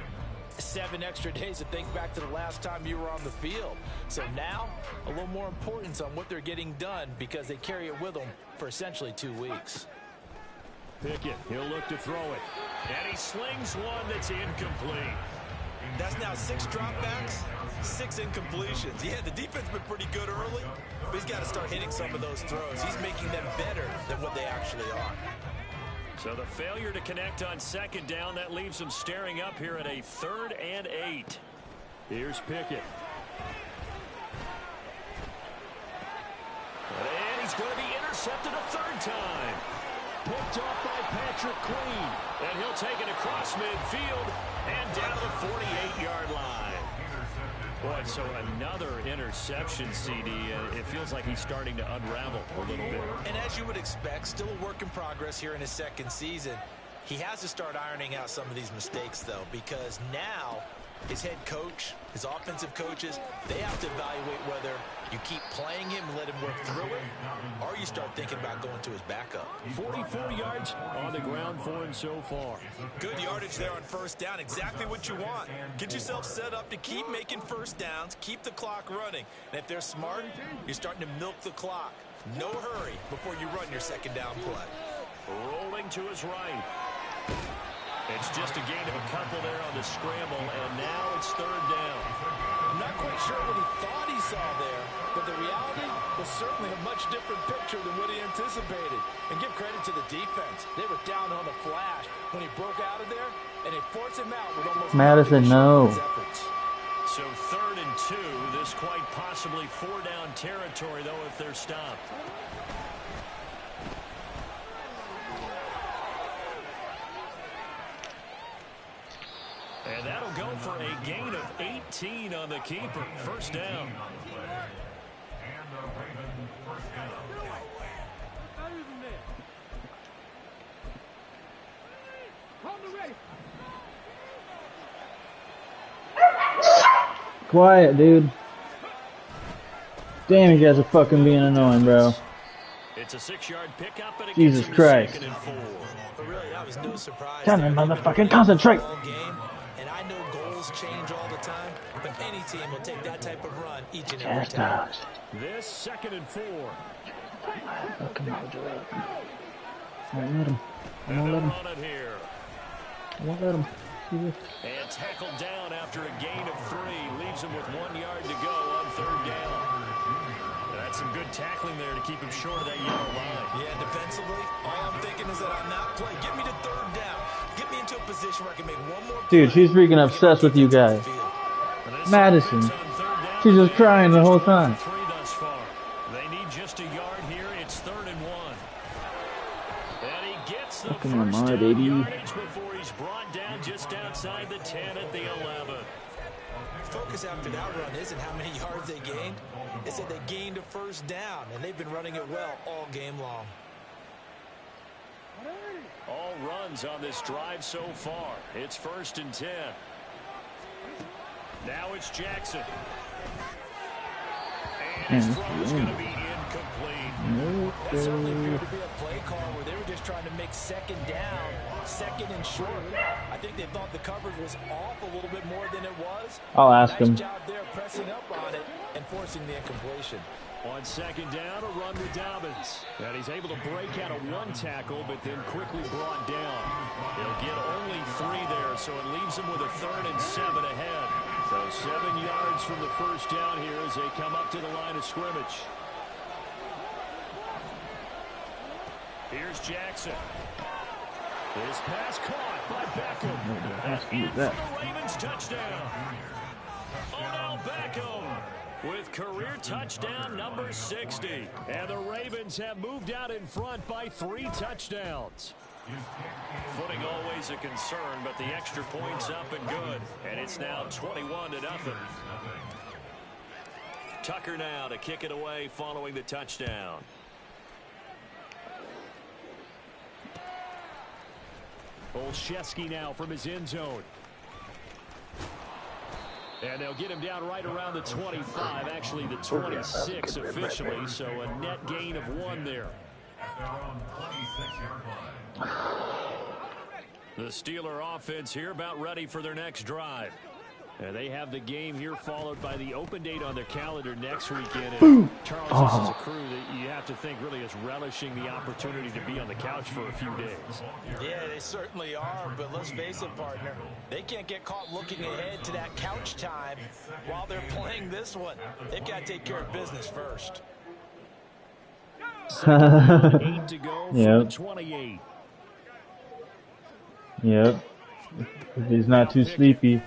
7 extra days to think back to the last time you were on the field. So now, a little more importance on what they're getting done because they carry it with them for essentially 2 weeks. Pickett, he'll look to throw it. And he slings one that's incomplete. That's now 6 dropbacks, 6 incompletions. Yeah, the defense has been pretty good early, but he's got to start hitting some of those throws. He's making them better than what they actually are. So the failure to connect on second down, that leaves them staring up here at a 3rd and 8. Here's Pickett. And he's going to be intercepted a 3rd time. Picked off by Patrick Queen. And he'll take it across midfield and down to the 48-yard line. Boy, so another interception, CD. It feels like he's starting to unravel a little bit. And as you would expect, still a work in progress here in his 2nd season. He has to start ironing out some of these mistakes, though, because now his head coach, his offensive coaches, they have to evaluate whether you keep playing him and let him work through it, or you start thinking about going to his backup. 44 yards on the ground for him so far. Good yardage there on 1st down, exactly what you want. Get yourself set up to keep making 1st downs, keep the clock running. And if they're smart, you're starting to milk the clock. No hurry before you run your 2nd down play. Rolling to his right. It's just a gain of a couple there on the scramble, and now it's 3rd down. I'm not quite sure what he thought he saw there, but the reality was certainly a much different picture than what he anticipated. And give credit to the defense. They were down on the flash when he broke out of there, and they forced him out with almost Madison, no. So 3rd and 2, this quite possibly 4-down territory, though, if they're stopped. And that'll go for a gain of 18 on the keeper. 1st down. Quiet, dude. Damn, you guys are fucking being annoying, bro. It's a 6-yard pickup, and it Jesus gets Christ. 2nd and 4. But really, that was no surprise. Tell me, motherfucking concentrate. And I know goals change all the time, but any team will take that type of run each and every time. This 2nd and 4. Fucking Alright, let him. I won't let him. I won't let him. See this? And tackled down after a gain of 3. Leaves him with 1 yard to go on 3rd down. That's some good tackling there to keep him short of that yellow line. Yeah, defensively, all I'm thinking is that on that play, get me to 3rd down. Get me into a position where I can make one more play. Dude, she's freaking obsessed with you guys. Madison. She's just crying the whole time. 3 thus far. They need just a yard here. It's 3rd and 1. And he gets the Fucking first Lamar, down baby. yardage before he's brought down just outside the 10 at the 11. Focus after that run isn't how many yards they gained. It's that they gained a 1st down, and they've been running it well all game long. All runs on this drive so far. It's 1st and 10. Now it's Jackson. And his throw is going to be incomplete. That certainly appeared to be a play call where they were just trying to make 2nd down, 2nd and short. I think they thought the coverage was off a little bit more than it was. I'll ask him. Nice job there pressing up on it and forcing the incompletion. On 2nd down, a run with Dobbins. And he's able to break out of 1 tackle, but then quickly brought down. He'll get only 3 there, so it leaves him with a 3rd and 7 ahead. So 7 yards from the 1st down here as they come up to the line of scrimmage. Here's Jackson. This pass caught by Beckham. In for the Ravens touchdown. Odell Beckham with career touchdown number 60. And the Ravens have moved out in front by 3 touchdowns. Footing always a concern, but the extra point's up and good. And it's now 21-0. Tucker now to kick it away following the touchdown. Olszewski now from his end zone. And they'll get him down right around the 25, actually the 26 officially, so a net gain of 1 there. The Steeler offense here about ready for their next drive. And they have the game here followed by the open date on their calendar next weekend. And Charles, this is a crew that you have to think really is relishing the opportunity to be on the couch for a few days. Yeah, they certainly are, but let's face it, partner. They can't get caught looking ahead to that couch time while they're playing this one. They've got to take care of business first. 8 to go for the 28. Yep. If he's not too sleepy.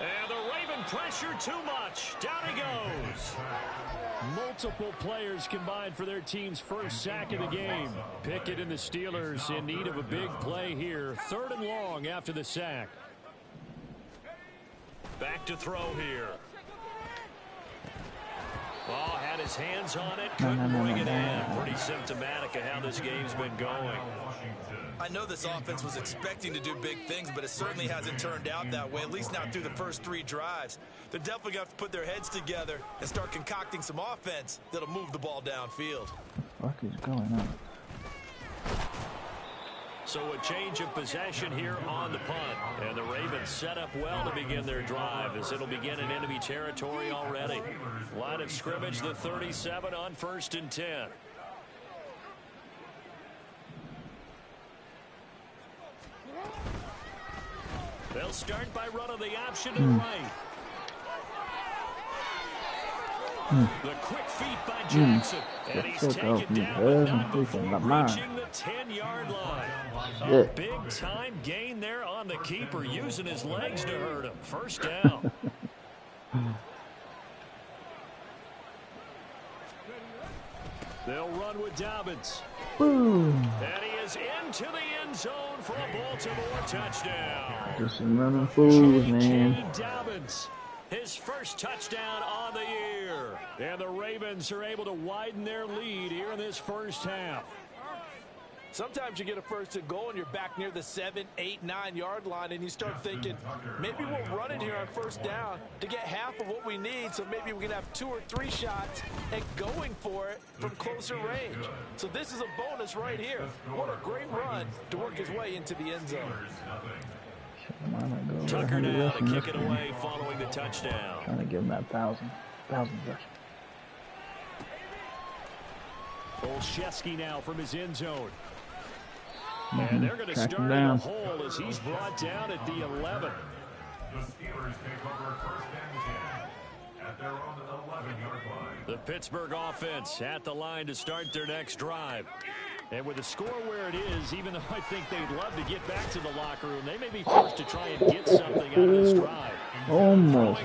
And the Raven pressure too much. Down he goes. Multiple players combined for their team's first sack of the game. Pickett and the Steelers in need of a big play here. 3rd and long after the sack. Back to throw here. Oh, had his hands on it, couldn't bring it in. Pretty symptomatic of how this game's been going. I know this offense was expecting to do big things, but it certainly hasn't turned out that way, at least not through the first 3 drives. They're definitely going to have to put their heads together and start concocting some offense that'll move the ball downfield. What is going on? So a change of possession here on the punt. And the Ravens set up well to begin their drive as it'll begin in enemy territory already. Line of scrimmage, the 37 on 1st and 10. They'll start by running the option to the right. The quick feet by Jackson. And he's taken down, but not before reaching the 10-yard line. A big-time gain there on the keeper, using his legs to hurt him. First down. They'll run with Dobbins. Boom. And he is into the end zone for a Baltimore touchdown. Just some running fools, man. Dobbins, his first touchdown on the year. And the Ravens are able to widen their lead here in this first half. Sometimes you get a 1st and goal and you're back near the 7, 8, 9-yard line and you start thinking, maybe we'll run it here on 1st down to get half of what we need, so maybe we can have 2 or 3 shots at going for it from closer range. So this is a bonus right here. What a great run to work his way into the end zone. Tucker now to kick it away following the touchdown. Trying to give him that 1,000 rush. Olszewski now from his end zone. And they're going to start in the hole as he's brought down at the 11. The Steelers take over 1st and 10 at their own 11-yard line. The Pittsburgh offense at the line to start their next drive. And with the score where it is, even though I think they'd love to get back to the locker room, they may be forced to try and get something out of this drive. Almost.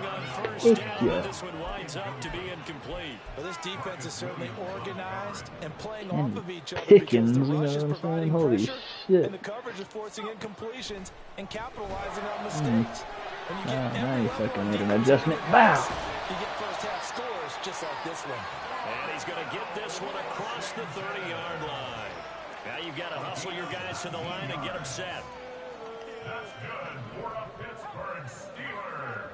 This one winds up to be incomplete. Well, this defense is certainly organized and playing And off of each other Pickens, because the you know rush is what I'm saying? providing Holy pressure shit. and the coverage is forcing incompletions and capitalizing on mistakes. When you get Now you fucking made an adjustment. Bow. You get first half scores just like this one. And he's going to get this one across the 30-yard line. Now you've got to hustle your guys to the line and get them set. That's good for a Pittsburgh Steelers.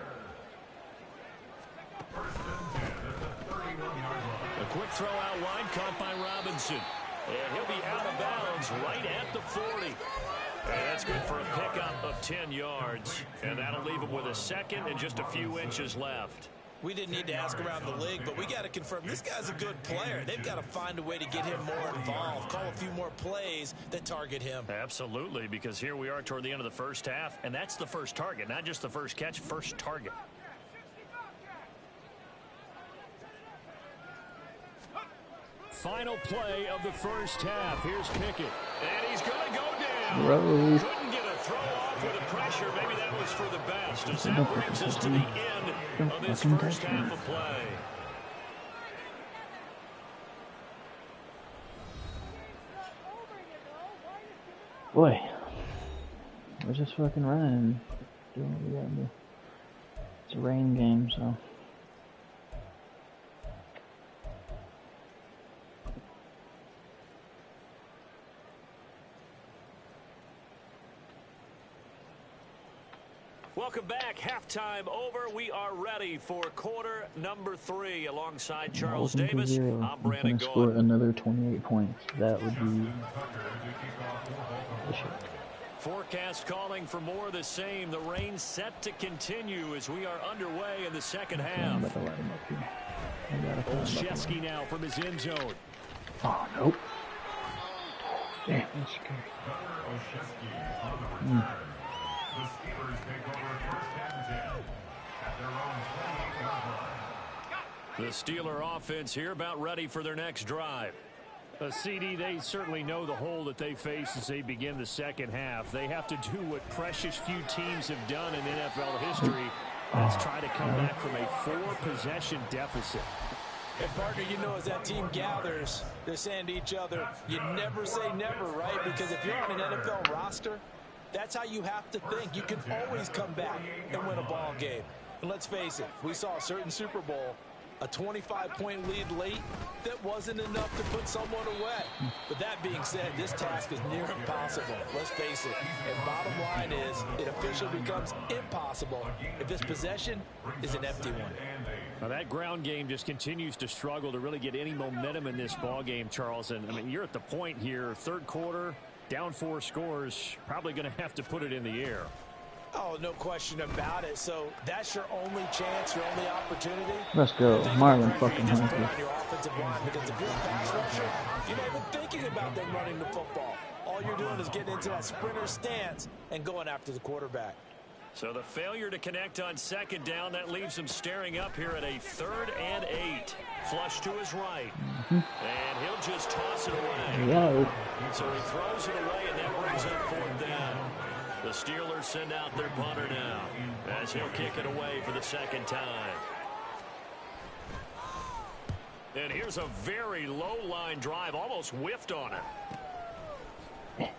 1st and 10 at the 31-yard line. A quick throw out wide caught by Robinson. And he'll be out of bounds right at the 40. And that's good for a pickup of 10 yards. And that'll leave him with a 2nd and just a few inches left. We didn't need to ask around the league, but we got to confirm this guy's a good player. They've got to find a way to get him more involved, call a few more plays that target him. Absolutely, because here we are toward the end of the first half, and that's the first target, not just the first catch, first target. Final play of the first half. Here's Pickett. And he's going to go down. Rose. Couldn't get a throw off with the pressure. Maybe that was for the best. As that brings us to the end of this first half of play. Boy. We're just fucking running. Doing what we gotta do. a rain game, so. Welcome back. Halftime over. We are ready for quarter number 3 alongside Charles Davis. I'm Brandon Gaudin. Score another 28 points. That would be the shit. Forecast calling for more of the same. The rain set to continue as we are underway in the second half. Olszewski now from his end zone. Oh, nope. Damn, that's scary. The Steelers take over first and 10 at their own 28-yard line. The Steeler offense here about ready for their next drive. A CD, they certainly know the hole that they face as they begin the second half. They have to do what precious few teams have done in NFL history. That's try to come back from a 4-possession deficit. And partner, you know, as that team gathers, they're saying to each other, you never say never, right? Because if you're on an NFL roster, that's how you have to think. You can always come back and win a ball game. And let's face it, we saw a certain Super Bowl, a 25-point lead late, that wasn't enough to put someone away. But that being said, this task is near impossible. Let's face it. And bottom line is, it officially becomes impossible if this possession is an empty one. Now that ground game just continues to struggle to really get any momentum in this ball game, Charles. And I mean, you're at the point here, third quarter, down 4 scores, probably going to have to put it in the air. Oh, no question about it. So that's your only chance, your only opportunity. Let's go, Marlon fucking Humphrey. Your offensive line, because if you're a pass rusher, you're not even thinking about them running the football. All you're doing is getting into that sprinter stance and going after the quarterback. So the failure to connect on second down, that leaves him staring up here at a 3rd and 8. Flush to his right. And he'll just toss it away. Yo. So he throws it away, and that brings up 4th down. The Steelers send out their punter now as he'll kick it away for the second time. And here's a very low-line drive, almost whiffed on it.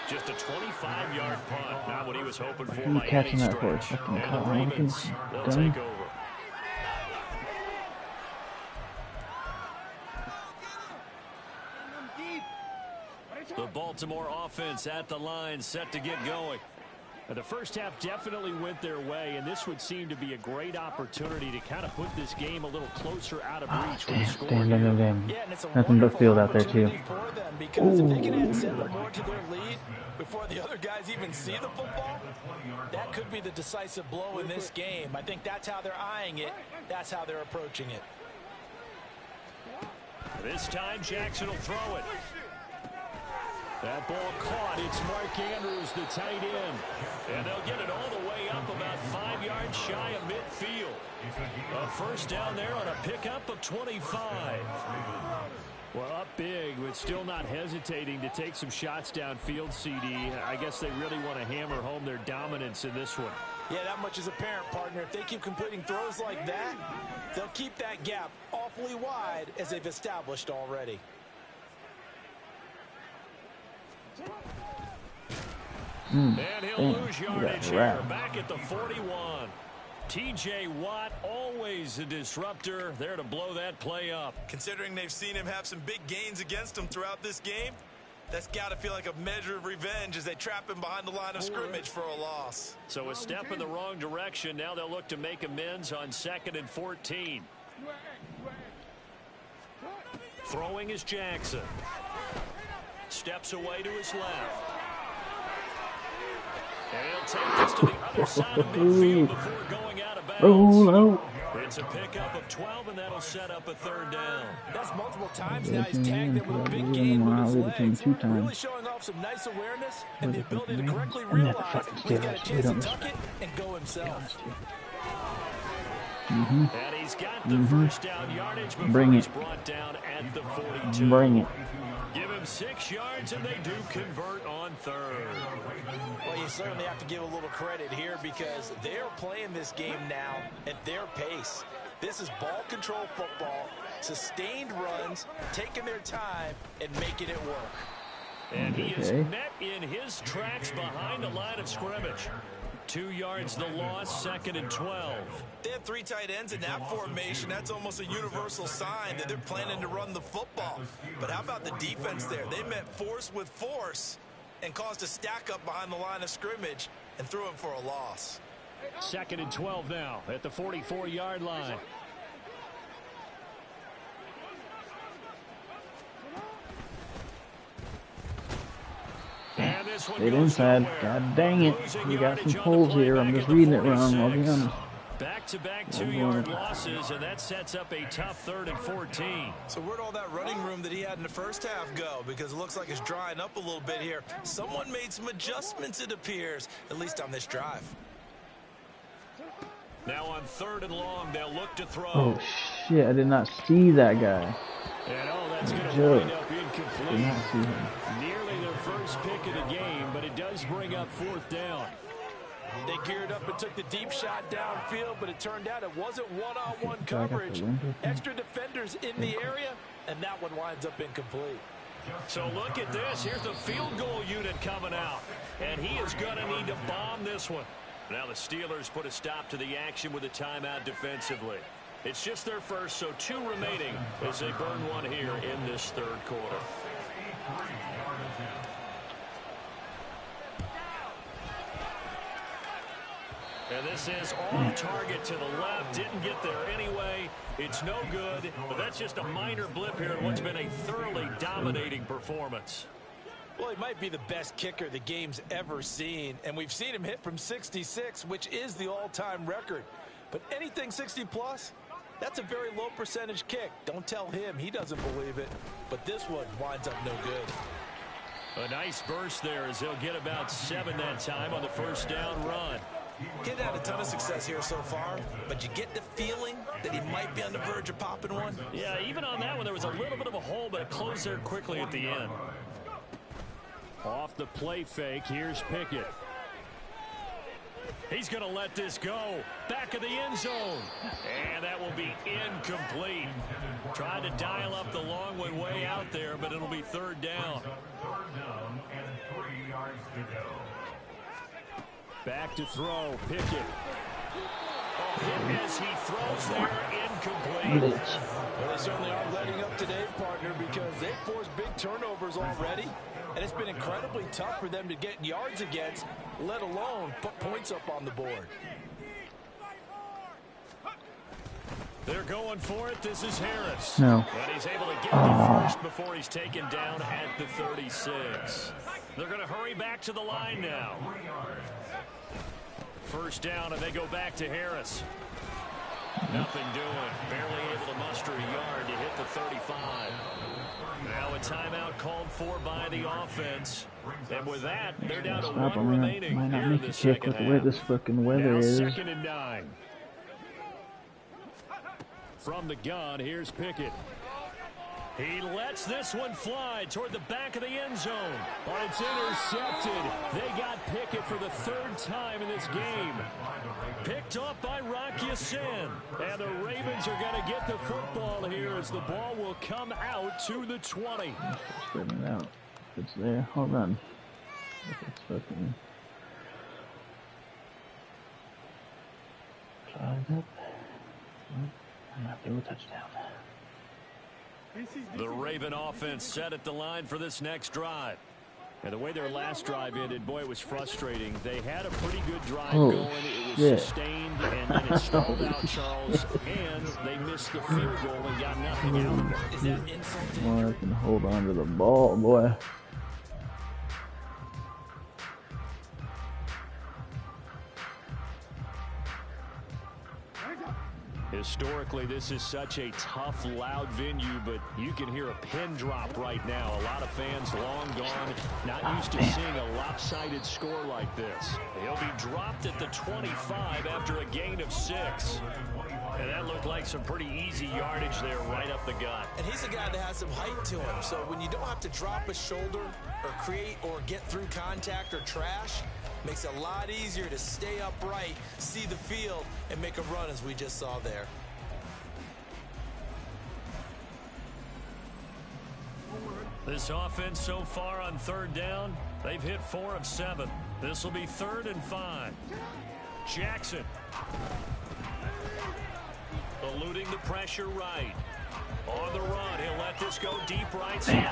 Just a 25-yard punt, not what he was hoping for by any stretch. And the Ravens, they'll take over. The Baltimore offense at the line, set to get going. The first half definitely went their way, and this would seem to be a great opportunity to kind of put this game a little closer out of reach with the score. Damn. Nothing but field out there, too. Because if they can add 7 more to their lead before the other guys even see the football, that could be the decisive blow in this game. I think that's how they're eyeing it. That's how they're approaching it. This time, Jackson will throw it. That ball caught. It's Mark Andrews, the tight end. And they'll get it all the way up about 5 yards shy of midfield. A first down there on a pickup of 25. Well, up big, but still not hesitating to take some shots downfield, CD. I guess they really want to hammer home their dominance in this one. Yeah, that much is apparent, partner. If they keep completing throws like that, they'll keep that gap awfully wide as they've established already. And he'll lose yardage here, back at the 41. T.J. Watt, always a disruptor, there to blow that play up. Considering they've seen him have some big gains against them throughout this game, that's got to feel like a measure of revenge as they trap him behind the line of scrimmage for a loss. So a step in the wrong direction. Now they'll look to make amends on 2nd and 14. Throwing is Jackson. Steps away to his left. And he'll take this to the other side of midfield before going out of bounds. It's a pickup of 12, and that'll set up a 3rd down. That's multiple times now. He's tagged them with a big gain with his legs. Really showing off some nice awareness and the ability to correctly realize he's got a chance to tuck it and go himself. And he's got the first down yardage before he's brought down at the 42. Bring it. Give him 6 yards, and they do convert on 3rd. Well, you certainly have to give a little credit here because they're playing this game now at their pace. This is ball control football, sustained runs, taking their time, and making it work. And he is met in his tracks behind the line of scrimmage. 2 yards the loss, 2nd and 12. They have 3 tight ends in that formation. That's almost a universal sign that they're planning to run the football. But how about the defense there? They met force with force and caused a stack up behind the line of scrimmage and threw him for a loss. 2nd and 12 now at the 44-yard line. Stayed inside. God dang it. We got some holes here. I'm just reading it wrong, I'll be honest. Back-to-back 2-yard losses, and that sets up a tough 3rd and 14. So where'd all that running room that he had in the first half go? Because it looks like it's drying up a little bit here. Someone made some adjustments, it appears, at least on this drive. Now on 3rd and long, they'll look to throw. Oh, shit. I did not see that guy. And that's going to wind up incomplete. Did not see him. Nearly their first pick of the game, but it does bring up 4th down. They geared up and took the deep shot downfield, but it turned out it wasn't one-on-one coverage. Extra defenders in the area, and that one winds up incomplete. So look at this. Here's the field goal unit coming out, and he is going to need to bomb this one. Now the Steelers put a stop to the action with a timeout defensively. It's just their first, so 2 remaining as they burn one here in this 3rd quarter. And this is off target to the left. Didn't get there anyway. It's no good, but that's just a minor blip here in what's been a thoroughly dominating performance. Well, he might be the best kicker the game's ever seen, and we've seen him hit from 66, which is the all-time record. But anything 60-plus, that's a very low percentage kick. Don't tell him he doesn't believe it, but this one winds up no good. A nice burst there as he'll get about 7 that time on the first down run. He hadn't had a ton of success here so far, but you get the feeling that he might be on the verge of popping one. Yeah, even on that one, there was a little bit of a hole, but it closed there quickly at the end. Off the play fake, here's Pickett. He's going to let this go. Back of the end zone. And that will be incomplete. Trying to dial up the long one way out there, but it'll be 3rd down. 3rd down and 3 yards to go. Back to throw, Pickett. Hit as he throws there, incomplete. Well, they certainly are letting up today, partner, because they've forced big turnovers already, and it's been incredibly tough for them to get yards against, let alone put points up on the board. They're going for it. This is Harris. No. And he's able to get the first before he's taken down at the 36. They're going to hurry back to the line now. First down, and they go back to Harris. Nothing doing. Barely able to muster a yard to hit the 35. Now a timeout called for by the offense. And with that, they're down to 1 remaining. Might not here make in a the kick second with the way half. this fucking weather Now is. 2nd and 9. From the gun, here's Pickett. He lets this one fly toward the back of the end zone. But it's intercepted. They got Pickett for the 3rd time in this game. Picked off by Rock Ya-Sin. And the Ravens are going to get the football here as the ball will come out to the 20. Spreading it out. It's there. Hold on. It's fucking clogged up. I'm not through a touchdown. The Raven offense set at the line for this next drive. And the way their last drive ended, boy, it was frustrating. They had a pretty good drive going. It was sustained, and then it stalled out, Charles, and they missed the field goal and got nothing out of it. Is that insulting? Boy, I can hold on to the ball, boy. Historically, this is such a tough, loud venue, but you can hear a pin drop right now. A lot of fans long gone, not used to seeing a lopsided score like this. He'll be dropped at the 25 after a gain of 6. And that looked like some pretty easy yardage there right up the gut. And he's a guy that has some height to him, so when you don't have to drop a shoulder or create or get through contact or trash, makes it a lot easier to stay upright, see the field, and make a run as we just saw there. This offense so far on 3rd down, they've hit 4 of 7. This will be 3rd and 5. Jackson. Eluding the pressure right. On the run, he'll let this go deep right side. A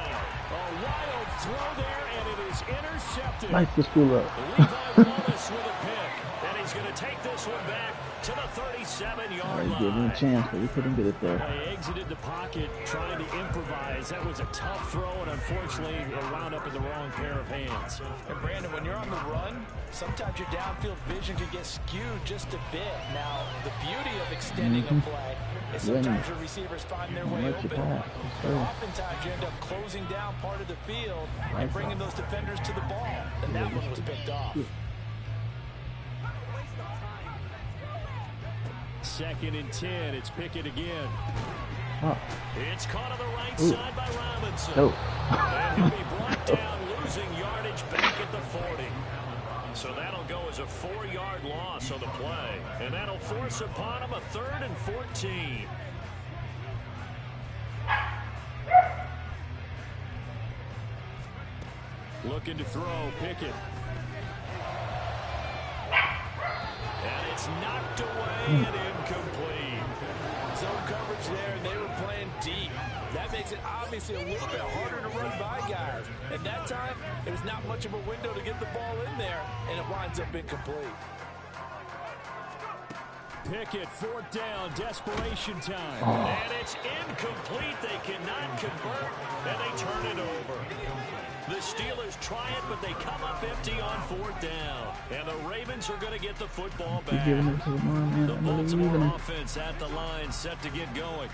wild throw there, and it is intercepted. Light the school up. Levi Wallace with a pick, and he's going to take this one back to the 37-yard line. Give him a chance, but he couldn't get it there. They exited the pocket trying to improvise. That was a tough throw, and unfortunately, it wound up in the wrong pair of hands. And Brandon, when you're on the run, sometimes your downfield vision can get skewed just a bit. Now, the beauty of extending a play is sometimes your receivers find their way open. But oftentimes, you end up closing down part of the field and bringing those defenders to the ball. And that one was picked off. 2nd and 10. It's Pickett again. Oh. It's caught on the right side by Robinson. Oh. And he'll be brought down, losing yardage back at the 40. So that'll go as a 4-yard loss on the play. And that'll force upon him a 3rd and 14. Looking to throw, Pickett. And it's knocked away and incomplete. Zone coverage there, and they were playing deep. That makes it obviously a little bit harder to run by guys. And that time, it was not much of a window to get the ball in there, and it winds up incomplete. Pickett, 4th down, desperation time. And it's incomplete. They cannot convert, and they turn it over. The Steelers try it, but they come up empty on 4th down. And the Ravens are going to get the football back. The Baltimore offense at the line, set to get going.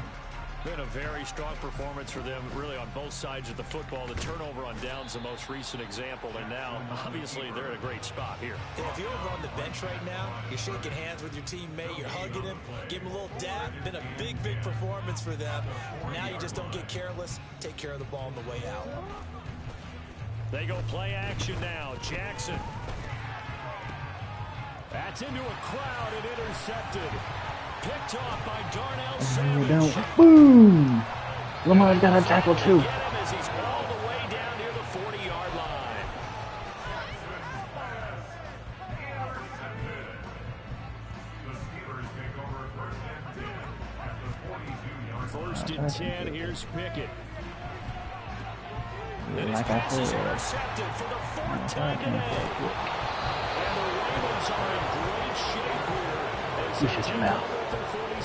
Been a very strong performance for them, really, on both sides of the football. The turnover on downs, the most recent example, and now, obviously, they're in a great spot here. If you're over on the bench right now, you're shaking hands with your teammate, you're hugging him, give him a little dab. Been a big, big performance for them. Now you just don't get careless. Take care of the ball on the way out. They go play action now. Jackson. That's into a crowd and intercepted. Picked off by Darnell Savage. Boom! Lamar's got a tackle too. As he's all the way down near the 40-yard line. First and 10. Here's Pickett. And his pass is intercepted for the 4th time today. And the Ravens are in great shape here. You shut your mouth.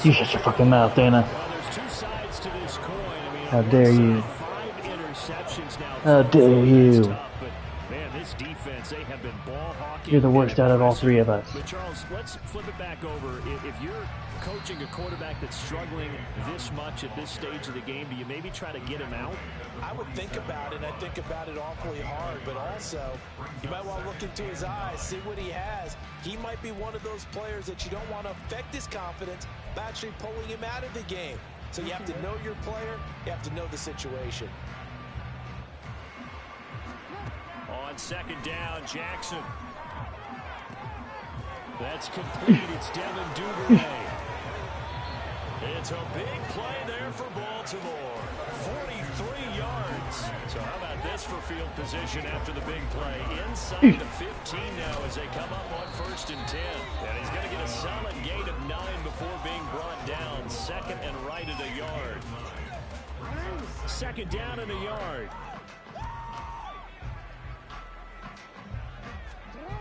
You shut your fucking mouth, Dana. Well, there's 2 sides to this coin. I mean, how dare you? 5 interceptions now. How dare you? But, man, this defense, they have been ball hawking. You're the worst out of all 3 of us. But, Charles, let's flip it back over. If you're coaching a quarterback that's struggling this much at this stage of the game, do you maybe try to get him out? I would think about it, and I think about it awfully hard, but also you might want to look into his eyes, see what he has. He might be one of those players that you don't want to affect his confidence by actually pulling him out of the game. So you have to know your player, you have to know the situation. On 2nd down, Jackson. That's complete. It's Devin Duvernay. It's a big play there for Baltimore. 43 yards. So how about this for field position after the big play? Inside the 15 now as they come up on 1st and 10. And he's going to get a solid gain of 9 before being brought down. 2nd and right at a yard. 2nd down and a yard.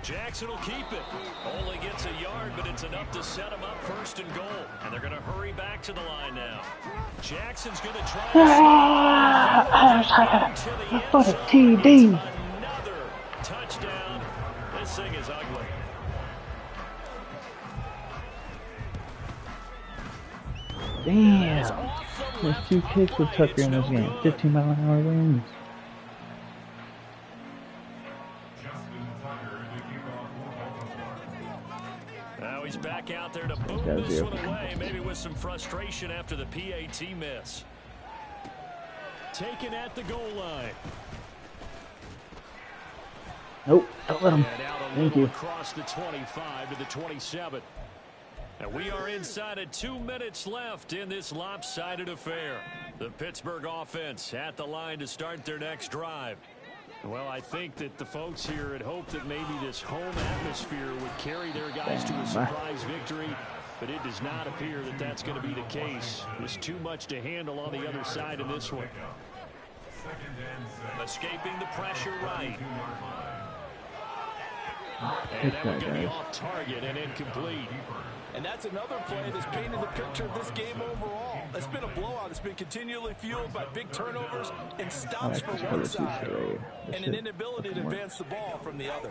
Jackson will keep it. Only gets a yard, but it's enough to set him up 1st and goal. And they're going to hurry back to the line now. Jackson's going to try for the TD. Another touchdown. This thing is ugly. Damn. There's 2 kicks with Tucker in this game. 15-mile-an-hour winds. Now he's back out there to boot this one away, maybe with some frustration after the PAT miss. Taken at the goal line. Nope, don't let him. Thank you. Across the 25 to the 27. And we are inside of 2 minutes left in this lopsided affair. The Pittsburgh offense at the line to start their next drive. Well, I think that the folks here had hoped that maybe this home atmosphere would carry their guys to a surprise victory, but it does not appear that that's going to be the case. There's too much to handle on the other side in this one. Escaping the pressure right. And that one's going to be off target and incomplete. And that's another play that's painted the picture of this game overall. It's been a blowout. It's been continually fueled by big turnovers and stops from one side and an inability to advance the ball from the other.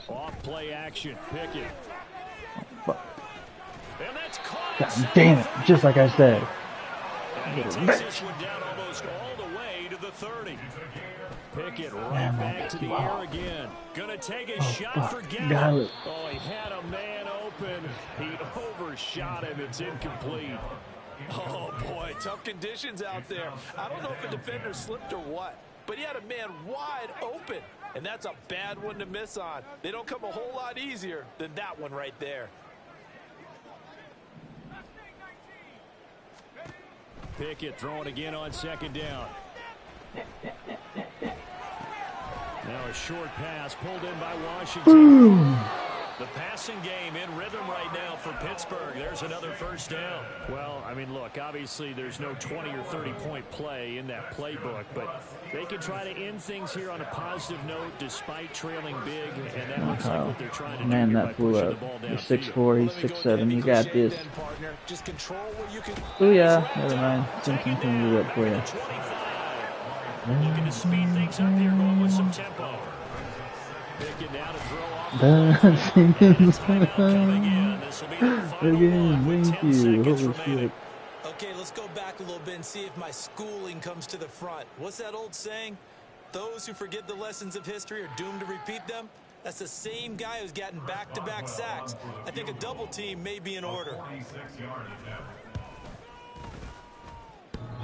Off play action. Pickett. And that's caught. God damn it. Just like I said. And he takes this one down almost all the way to the 30. Pickett right back to the air again. Gonna take a shot for Gallup. Oh, he had a man open. He overshot him. It's incomplete. Oh, boy, tough conditions out there. I don't know if a defender slipped or what, but he had a man wide open, and that's a bad one to miss on. They don't come a whole lot easier than that one right there. Pickett throwing again on second down. Now a short pass pulled in by Washington. Boom. The passing game in rhythm right now for Pittsburgh. There's another first down. Well, I mean, look, obviously there's no 20 or 30-point play in that playbook, but they can try to end things here on a positive note despite trailing big, and that looks like what they're trying to do. Man, that blew up. He's 6'4", he's 6'7". You got this. Just control what you can. Oh yeah, never mind. Simpson can do that for you. Looking to speed things up here, going with some tempo. Pickett down to throw off. Again, thank you. Holy shit. Okay, let's go back a little bit and see if my schooling comes to the front. What's that old saying? Those who forget the lessons of history are doomed to repeat them. That's the same guy who's gotten back-to-back sacks. I think a double team may be in order.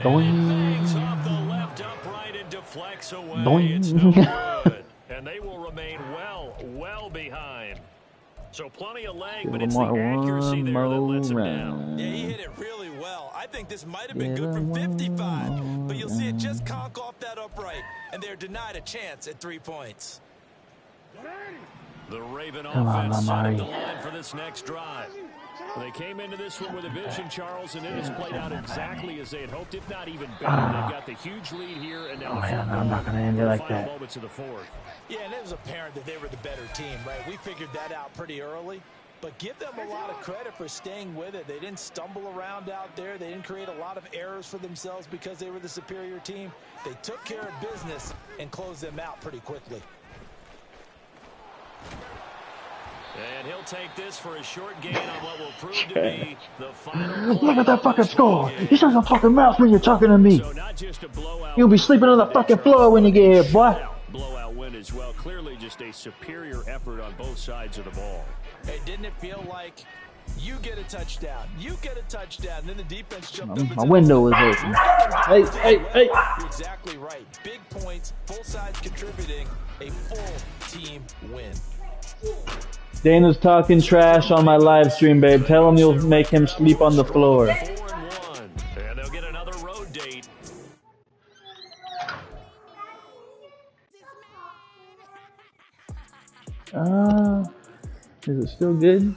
Bangs off the left upright and deflects away. It's no good. And they will remain well behind. So plenty of leg, but it's the accuracy there that lets him down. Yeah, he hit it really well. I think this might have been good from 55, but you'll see it just conk off that upright, and they're denied a chance at 3 points. The Raven offense setting the line for this next drive. They came into this one with a vision, Charles, and it has played out exactly as they had hoped, if not even better. They've got the huge lead here, and now I'm not going to end it like that. Moments of the fourth. Yeah, and it was apparent that they were the better team, right? We figured that out pretty early. But give them a lot of credit for staying with it. They didn't stumble around out there. They didn't create a lot of errors for themselves because they were the superior team. They took care of business and closed them out pretty quickly. And he'll take this for a short gain on what will prove to be the final. Look at that fucking score. You shut your fucking mouth when you're talking to me. So not just a blowout. You'll be sleeping on the fucking floor when you get here, boy. Blowout win as well. Clearly just a superior effort on both sides of the ball. Hey, didn't it feel like you get a touchdown, you get a touchdown, and then the defense jumped up? My window was open. Hey. You're exactly right. Big points, both sides contributing, a full team win. Dana's talking trash on my live stream, babe. Tell him you'll make him sleep on the floor. 4-1, and they'll get another road date. Is it still good?